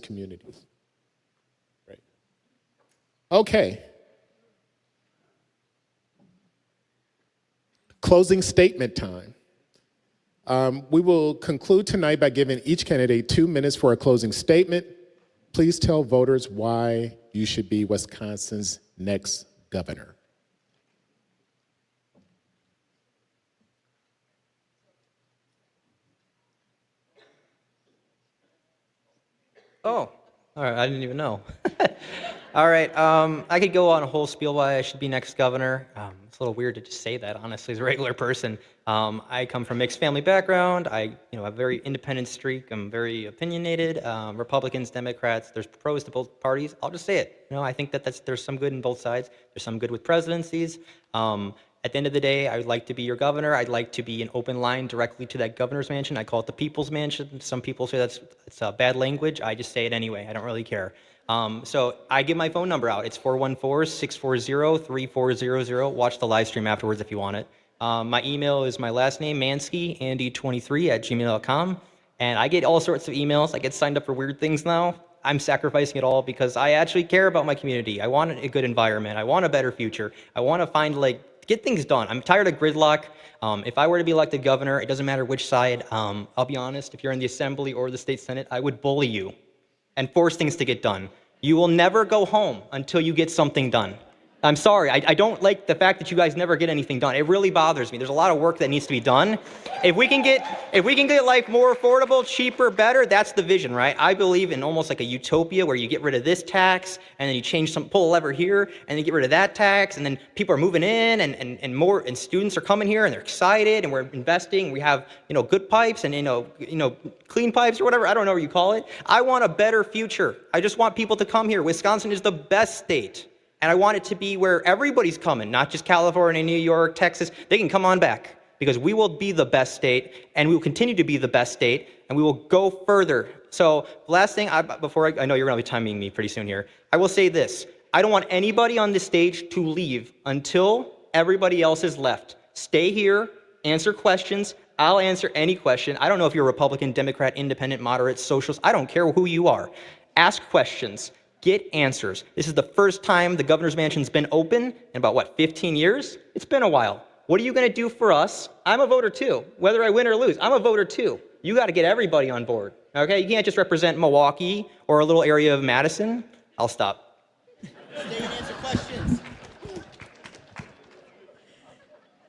communities? Right. Okay. Closing statement time. We will conclude tonight by giving each candidate 2 minutes for a closing statement. Please tell voters why you should be Wisconsin's next governor. Oh, all right, I didn't even know. All right, I could go on a whole spiel why I should be next governor. It's a little weird to just say that, honestly, as a regular person. I come from a mixed family background. I have a very independent streak. I'm very opinionated. Republicans, Democrats, there's pros to both parties. I'll just say it. I think that there's some good in both sides. There's some good with presidencies. At the end of the day, I would like to be your governor. I'd like to be an open line directly to that governor's mansion. I call it the people's mansion. Some people say it's bad language. I just say it anyway. I don't really care. So I give my phone number out. It's 414-640-3400. Watch the live stream afterwards if you want it. My email is my last name, Mansky, Andy23@gmail.com. And I get all sorts of emails. I get signed up for weird things now. I'm sacrificing it all because I actually care about my community. I want a good environment. I want a better future. I want to find, get things done. I'm tired of gridlock. If I were to be elected governor, it doesn't matter which side. I'll be honest, if you're in the Assembly or the State Senate, I would bully you and force things to get done. You will never go home until you get something done. I'm sorry, I don't like the fact that you guys never get anything done. It really bothers me. There's a lot of work that needs to be done. If we can get life more affordable, cheaper, better, that's the vision, right? I believe in almost like a utopia where you get rid of this tax and then you pull a lever here and then get rid of that tax and then people are moving in and students are coming here and they're excited and we're investing. We have good pipes and clean pipes or whatever. I don't know what you call it. I want a better future. I just want people to come here. Wisconsin is the best state. And I want it to be where everybody's coming, not just California, New York, Texas. They can come on back because we will be the best state and we will continue to be the best state and we will go further. So last thing, before I know you're going to be timing me pretty soon here, I will say this. I don't want anybody on this stage to leave until everybody else is left. Stay here, answer questions. I'll answer any question. I don't know if you're a Republican, Democrat, Independent, Moderate, Socialist. I don't care who you are. Ask questions. Get answers. This is the first time the governor's mansion's been open in about, 15 years? It's been a while. What are you going to do for us? I'm a voter too. Whether I win or lose, I'm a voter too. You got to get everybody on board. Okay? You can't just represent Milwaukee or a little area of Madison. I'll stop. Stay and answer questions.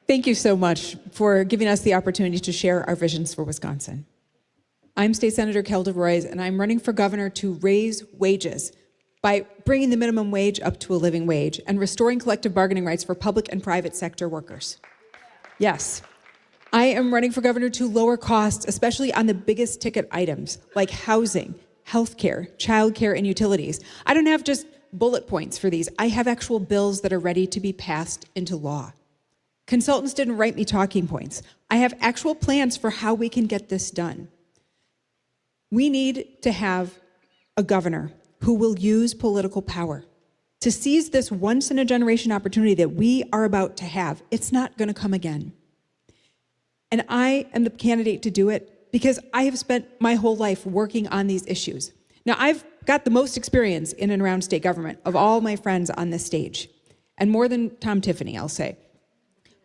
Thank you so much for giving us the opportunity to share our visions for Wisconsin. I'm State Senator Kelda Roys, and I'm running for governor to raise wages by bringing the minimum wage up to a living wage and restoring collective bargaining rights for public and private sector workers. Yes, I am running for governor to lower costs, especially on the biggest ticket items like housing, healthcare, childcare, and utilities. I don't have just bullet points for these. I have actual bills that are ready to be passed into law. Consultants didn't write me talking points. I have actual plans for how we can get this done. We need to have a governor who will use political power to seize this once-in-a-generation opportunity that we are about to have. It's not going to come again. And I am the candidate to do it because I have spent my whole life working on these issues. Now, I've got the most experience in and around state government of all my friends on this stage, and more than Tom Tiffany, I'll say.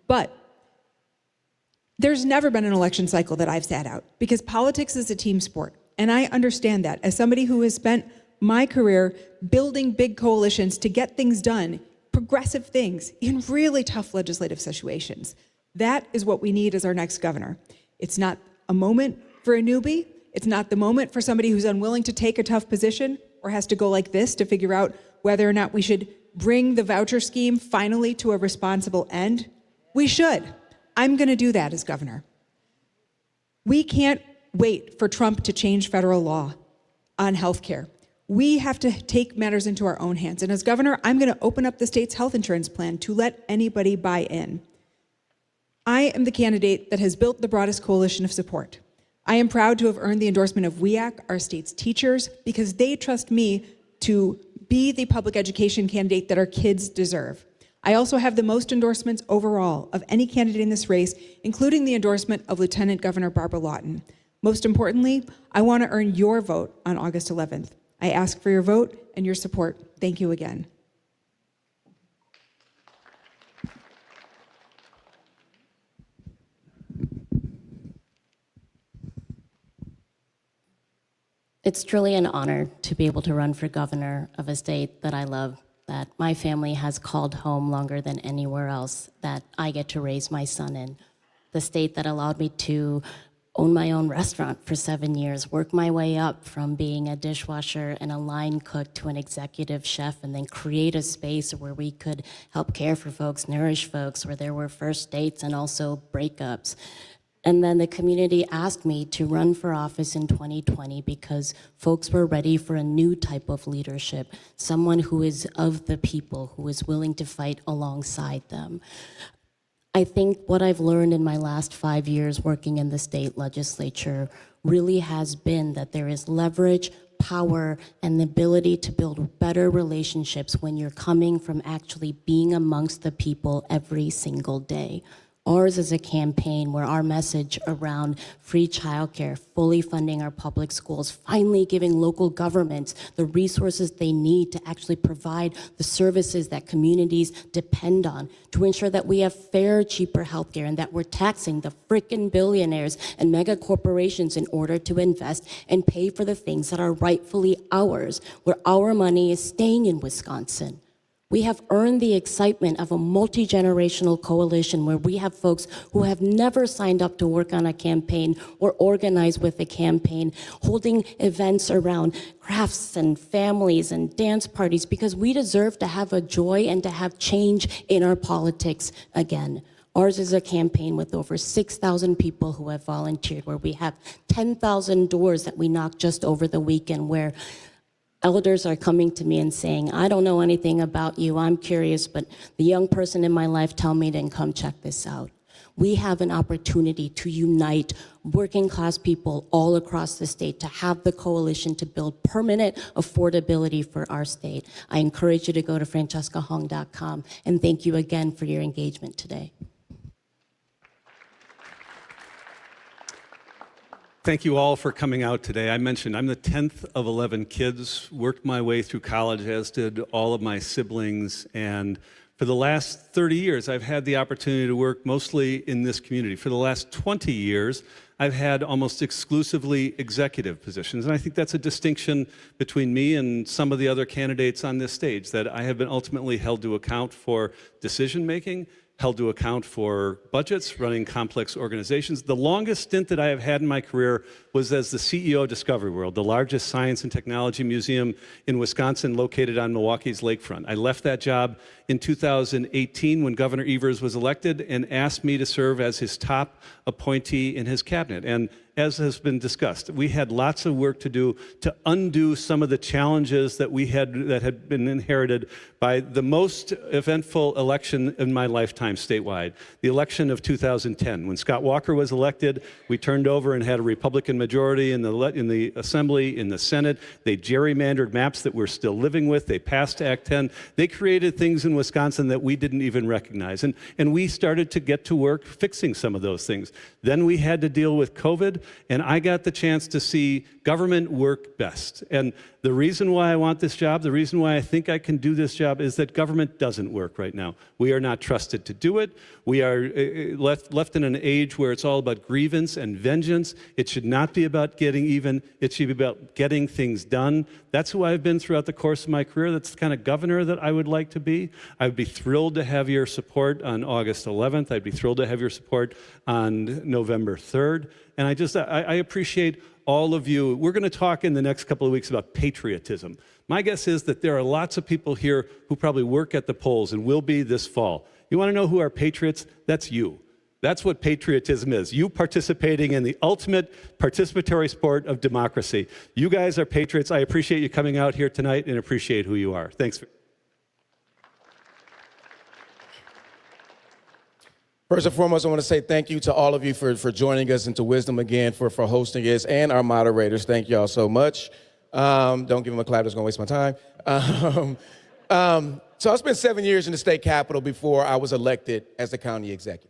But there's never been an election cycle that I've sat out because politics is a team sport. And I understand that as somebody who has spent my career building big coalitions to get things done, progressive things in really tough legislative situations. That is what we need as our next governor. It's not a moment for a newbie. It's not the moment for somebody who's unwilling to take a tough position or has to go like this to figure out whether or not we should bring the voucher scheme finally to a responsible end. We should. I'm going to do that as governor. We can't wait for Trump to change federal law on health care. We have to take matters into our own hands. And as governor, I'm going to open up the state's health insurance plan to let anybody buy in. I am the candidate that has built the broadest coalition of support. I am proud to have earned the endorsement of WEAC, our state's teachers, because they trust me to be the public education candidate that our kids deserve. I also have the most endorsements overall of any candidate in this race, including the endorsement of Lieutenant Governor Barbara Lawton. Most importantly, I want to earn your vote on August 11th. I ask for your vote and your support. Thank you again. It's truly an honor to be able to run for governor of a state that I love, that my family has called home longer than anywhere else, that I get to raise my son in. The state that allowed me to own my own restaurant for 7 years, work my way up from being a dishwasher and a line cook to an executive chef, and then create a space where we could help care for folks, nourish folks, where there were first dates and also breakups. And then the community asked me to run for office in 2020 because folks were ready for a new type of leadership, someone who is of the people, who is willing to fight alongside them. I think what I've learned in my last 5 years working in the state legislature really has been that there is leverage, power, and the ability to build better relationships when you're coming from actually being amongst the people every single day. Ours is a campaign where our message around free childcare, fully funding our public schools, finally giving local governments the resources they need to actually provide the services that communities depend on, to ensure that we have fair, cheaper healthcare, and that we're taxing the frickin' billionaires and mega corporations in order to invest and pay for the things that are rightfully ours, where our money is staying in Wisconsin. We have earned the excitement of a multi-generational coalition where we have folks who have never signed up to work on a campaign or organize with a campaign, holding events around crafts and families and dance parties because we deserve to have a joy and to have change in our politics again. Ours is a campaign with over 6,000 people who have volunteered, where we have 10,000 doors that we knocked just over the weekend, where elders are coming to me and saying, I don't know anything about you, I'm curious, but the young person in my life tell me to come check this out. We have an opportunity to unite working class people all across the state, to have the coalition to build permanent affordability for our state. I encourage you to go to francescahong.com, and thank you again for your engagement today. Thank you all for coming out today. I mentioned I'm the 10th of 11 kids, worked my way through college, as did all of my siblings, and for the last 30 years, I've had the opportunity to work mostly in this community. For the last 20 years, I've had almost exclusively executive positions, and I think that's a distinction between me and some of the other candidates on this stage, that I have been ultimately held to account for decision-making, held to account for budgets, running complex organizations. The longest stint that I have had in my career was as the CEO of Discovery World, the largest science and technology museum in Wisconsin located on Milwaukee's lakefront. I left that job in 2018 when Governor Evers was elected and asked me to serve as his top appointee in his cabinet. And as has been discussed, we had lots of work to do to undo some of the challenges that had been inherited by the most eventful election in my lifetime statewide, the election of 2010. When Scott Walker was elected, we turned over and had a Republican majority in the Assembly, in the Senate. They gerrymandered maps that we're still living with. They passed Act 10. They created things in Wisconsin that we didn't even recognize. And we started to get to work fixing some of those things. Then we had to deal with COVID, and I got the chance to see government work best. And the reason why I want this job, the reason why I think I can do this job is that government doesn't work right now. We are not trusted to do it. We are left in an age where it's all about grievance and vengeance. It should not be about getting even. It should be about getting things done. That's who I've been throughout the course of my career. That's the kind of governor that I would like to be. I would be thrilled to have your support on August 11th. I'd be thrilled to have your support on November 3rd. And I appreciate all of you. We're going to talk in the next couple of weeks about patriotism. My guess is that there are lots of people here who probably work at the polls and will be this fall. You want to know who are patriots? That's you. That's what patriotism is. You participating in the ultimate participatory sport of democracy. You guys are patriots. I appreciate you coming out here tonight and appreciate who you are. Thanks. First and foremost, I want to say thank you to all of you for joining us, and to Wisdom again for hosting us, and our moderators. Thank you all so much. Don't give them a clap, that's going to waste my time. So I spent 7 years in the state capitol before I was elected as the county executive.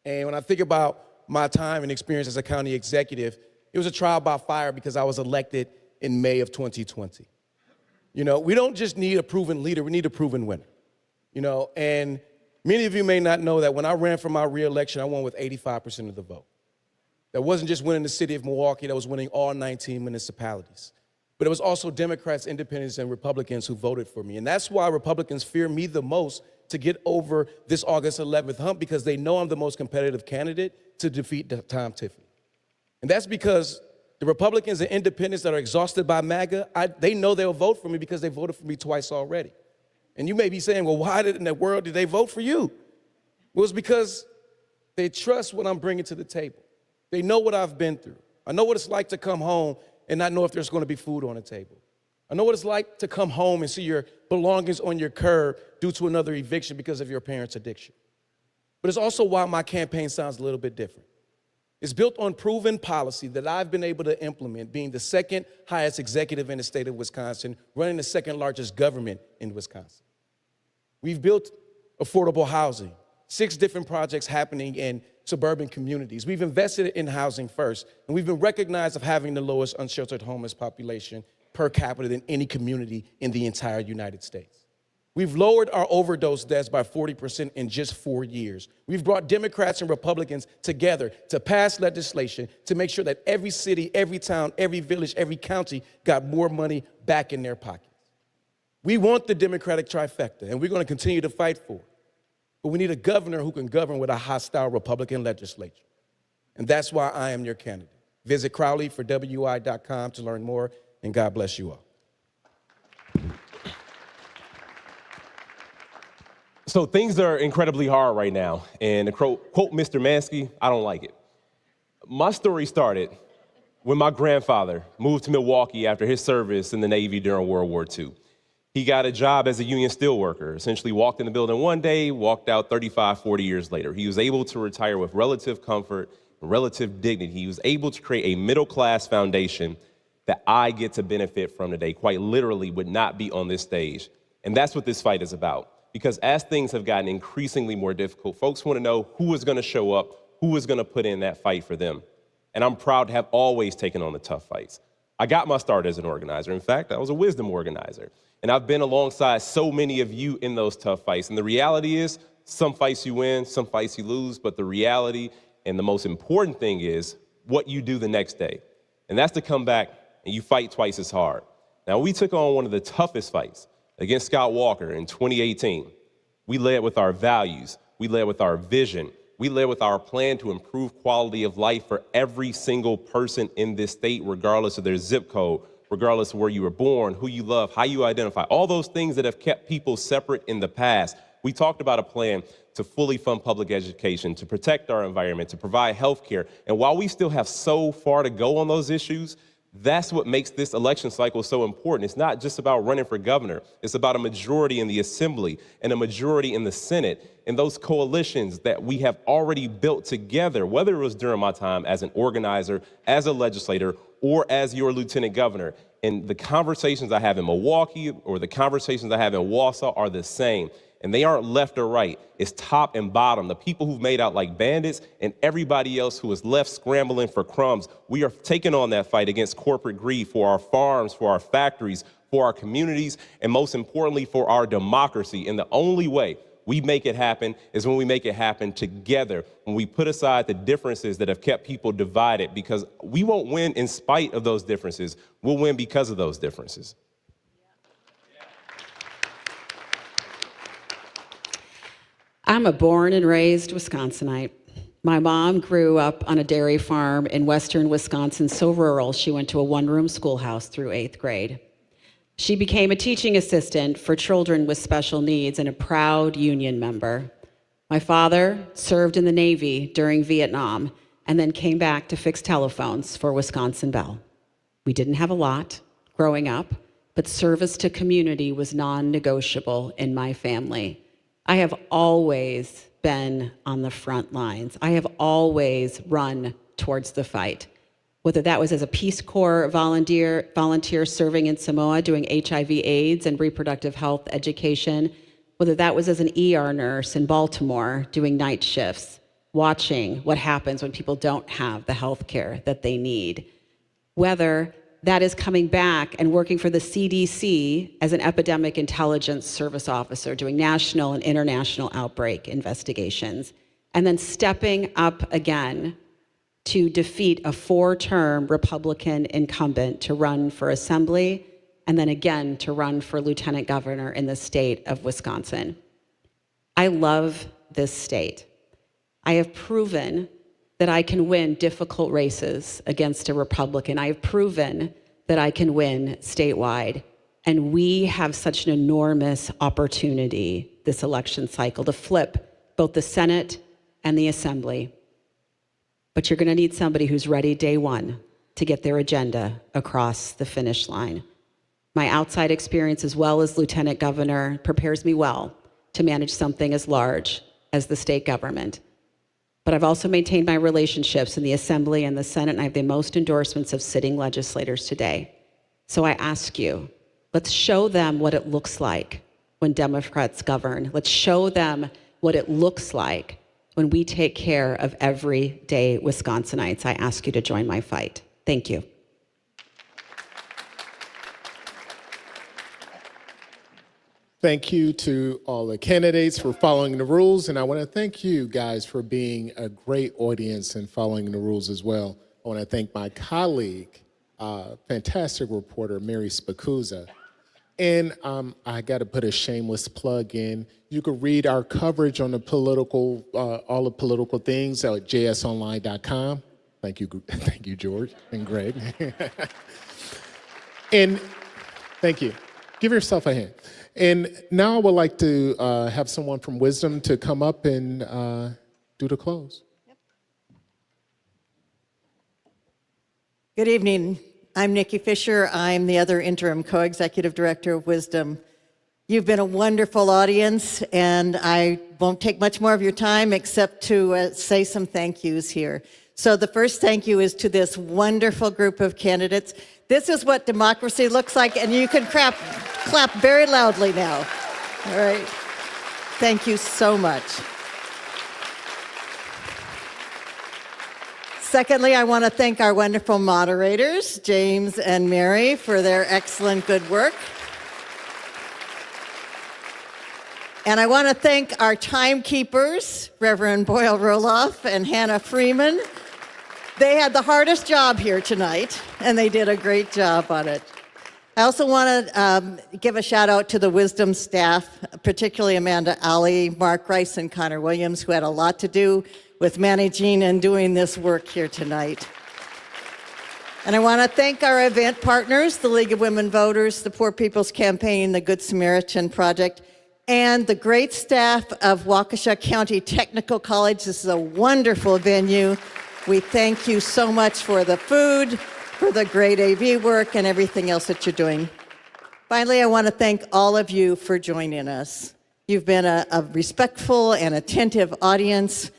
And when I think about my time and experience as a county executive, it was a trial by fire because I was elected in May of 2020. You know, we don't just need a proven leader, we need a proven winner. You know, and many of you may not know that when I ran for my reelection, I won with 85% of the vote. That wasn't just winning the city of Milwaukee, that was winning all 19 municipalities. But it was also Democrats, Independents, and Republicans who voted for me. And that's why Republicans fear me the most to get over this August 11th hump, because they know I'm the most competitive candidate to defeat Tom Tiffany. And that's because the Republicans and Independents that are exhausted by MAGA, they know they'll vote for me because they voted for me twice already. And you may be saying, well, why in the world did they vote for you? Well, it's because they trust what I'm bringing to the table. They know what I've been through. I know what it's like to come home and not know if there's going to be food on the table. I know what it's like to come home and see your belongings on your curb due to another eviction because of your parents' addiction. But it's also why my campaign sounds a little bit different. It's built on proven policy that I've been able to implement, being the second highest executive in the state of Wisconsin, running the second largest government in Wisconsin. We've built affordable housing, 6 different projects happening in suburban communities. We've invested in housing first, and we've been recognized of having the lowest unsheltered homeless population per capita than any community in the entire United States. We've lowered our overdose deaths by 40% in just 4 years. We've brought Democrats and Republicans together to pass legislation to make sure that every city, every town, every village, every county got more money back in their pockets. We want the Democratic trifecta, and we're going to continue to fight for it. But we need a governor who can govern with a hostile Republican legislature. And that's why I am your candidate. Visit crowley4wi.com to learn more, and God bless you all. So things are incredibly hard right now. And to quote Mr. Mansky, I don't like it. My story started when my grandfather moved to Milwaukee after his service in the Navy during World War II. He got a job as a union steelworker, essentially walked in the building one day, walked out 35, 40 years later. He was able to retire with relative comfort, relative dignity. He was able to create a middle-class foundation that I get to benefit from today, quite literally would not be on this stage. And that's what this fight is about. Because as things have gotten increasingly more difficult, folks want to know who is going to show up, who is going to put in that fight for them. and I'm proud to have always taken on the tough fights. I got my start as an organizer. In fact, I was a wisdom organizer. And I've been alongside so many of you in those tough fights. And the reality is, some fights you win, some fights you lose, but the reality and the most important thing is what you do the next day. And that's to come back and you fight twice as hard. Now, we took on one of the toughest fights against Scott Walker in 2018. We led with our values. We led with our vision. We led with our plan to improve quality of life for every single person in this state, regardless of their zip code, regardless of where you were born, who you love, how you identify, all those things that have kept people separate in the past. We talked about a plan to fully fund public education, to protect our environment, to provide health care. And while we still have so far to go on those issues, that's what makes this election cycle so important. It's not just about running for governor. It's about a majority in the assembly and a majority in the Senate and those coalitions that we have already built together, whether it was during my time as an organizer, as a legislator, or as your lieutenant governor. And the conversations I have in Milwaukee or the conversations I have in Wausau are the same. And they aren't left or right. It's top and bottom. The people who've made out like bandits and everybody else who is left scrambling for crumbs. We are taking on that fight against corporate greed for our farms, for our factories, for our communities, and most importantly, for our democracy. And the only way we make it happen is when we make it happen together, when we put aside the differences that have kept people divided, because we won't win in spite of those differences. We'll win because of those differences. I'm a born and raised Wisconsinite. My mom grew up on a dairy farm in western Wisconsin, so rural she went to a one-room schoolhouse through 8th grade. She became a teaching assistant for children with special needs and a proud union member. My father served in the Navy during Vietnam and then came back to fix telephones for Wisconsin Bell. We didn't have a lot growing up, but service to community was non-negotiable in my family. I have always been on the front lines. I have always run towards the fight, whether that was as a Peace Corps volunteer serving in Samoa doing HIV/AIDS and reproductive health education, whether that was as an ER nurse in Baltimore doing night shifts, watching what happens when people don't have the health care that they need, whether that is coming back and working for the CDC as an epidemic intelligence service officer, doing national and international outbreak investigations, and then stepping up again to defeat a 4-term Republican incumbent to run for assembly, and then again to run for lieutenant governor in the state of Wisconsin. I love this state. I have proven that I can win difficult races against a Republican. I have proven that I can win statewide. And we have such an enormous opportunity this election cycle to flip both the Senate and the Assembly. But you're gonna need somebody who's ready day one to get their agenda across the finish line. My outside experience as well as lieutenant governor prepares me well to manage something as large as the state government. But I've also maintained my relationships in the Assembly and the Senate, and I have the most endorsements of sitting legislators today. So I ask you, let's show them what it looks like when Democrats govern. Let's show them what it looks like when we take care of everyday Wisconsinites. I ask you to join my fight. Thank you. Thank you to all the candidates for following the rules, and I want to thank you guys for being a great audience and following the rules as well. I want to thank my colleague, fantastic reporter, Mary Spicuzza. And I got to put a shameless plug in. You can read our coverage on the political, all the political things at jsonline.com. Thank you, George and Greg. And thank you. Give yourself a hand. And now I would like to have someone from Wisdom to come up and do the close. Good evening. I'm Nikki Fisher. I'm the other interim co-executive director of Wisdom. You've been a wonderful audience, and I won't take much more of your time except to say some thank yous here. So the first thank you is to this wonderful group of candidates. This is what democracy looks like, and you can clap very loudly now. All right. Thank you so much. Secondly, I want to thank our wonderful moderators, James and Mary, for their excellent good work. And I want to thank our timekeepers, Reverend Boyle Roloff and Hannah Freeman. They had the hardest job here tonight, and they did a great job on it. I also want to give a shout out to the Wisdom staff, particularly Amanda Ali, Mark Rice, and Connor Williams, who had a lot to do with managing and doing this work here tonight. And I want to thank our event partners, the League of Women Voters, the Poor People's Campaign, the Good Samaritan Project, and the great staff of Waukesha County Technical College. This is a wonderful venue. We thank you so much for the food, for the great AV work, and everything else that you're doing. Finally, I want to thank all of you for joining us. You've been a respectful and attentive audience,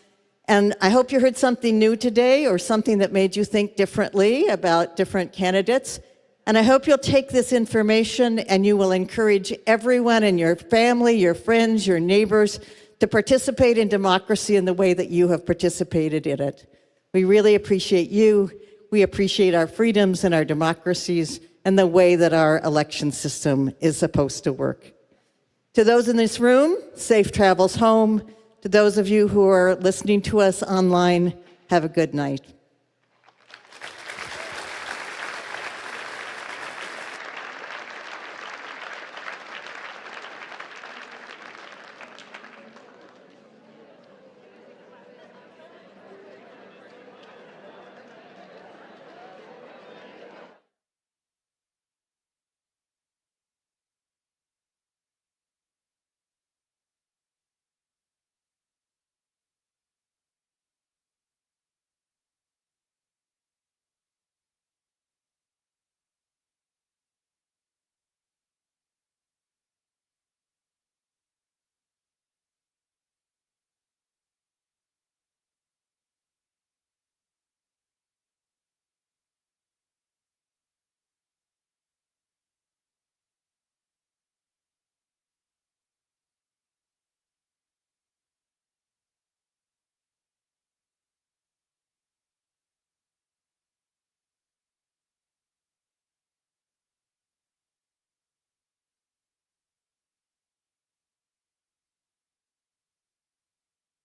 and I hope you heard something new today or something that made you think differently about different candidates. And I hope you'll take this information and you will encourage everyone in your family, your friends, your neighbors to participate in democracy in the way that you have participated in it. We really appreciate you. We appreciate our freedoms and our democracies and the way that our election system is supposed to work. To those in this room, safe travels home. To those of you who are listening to us online, have a good night.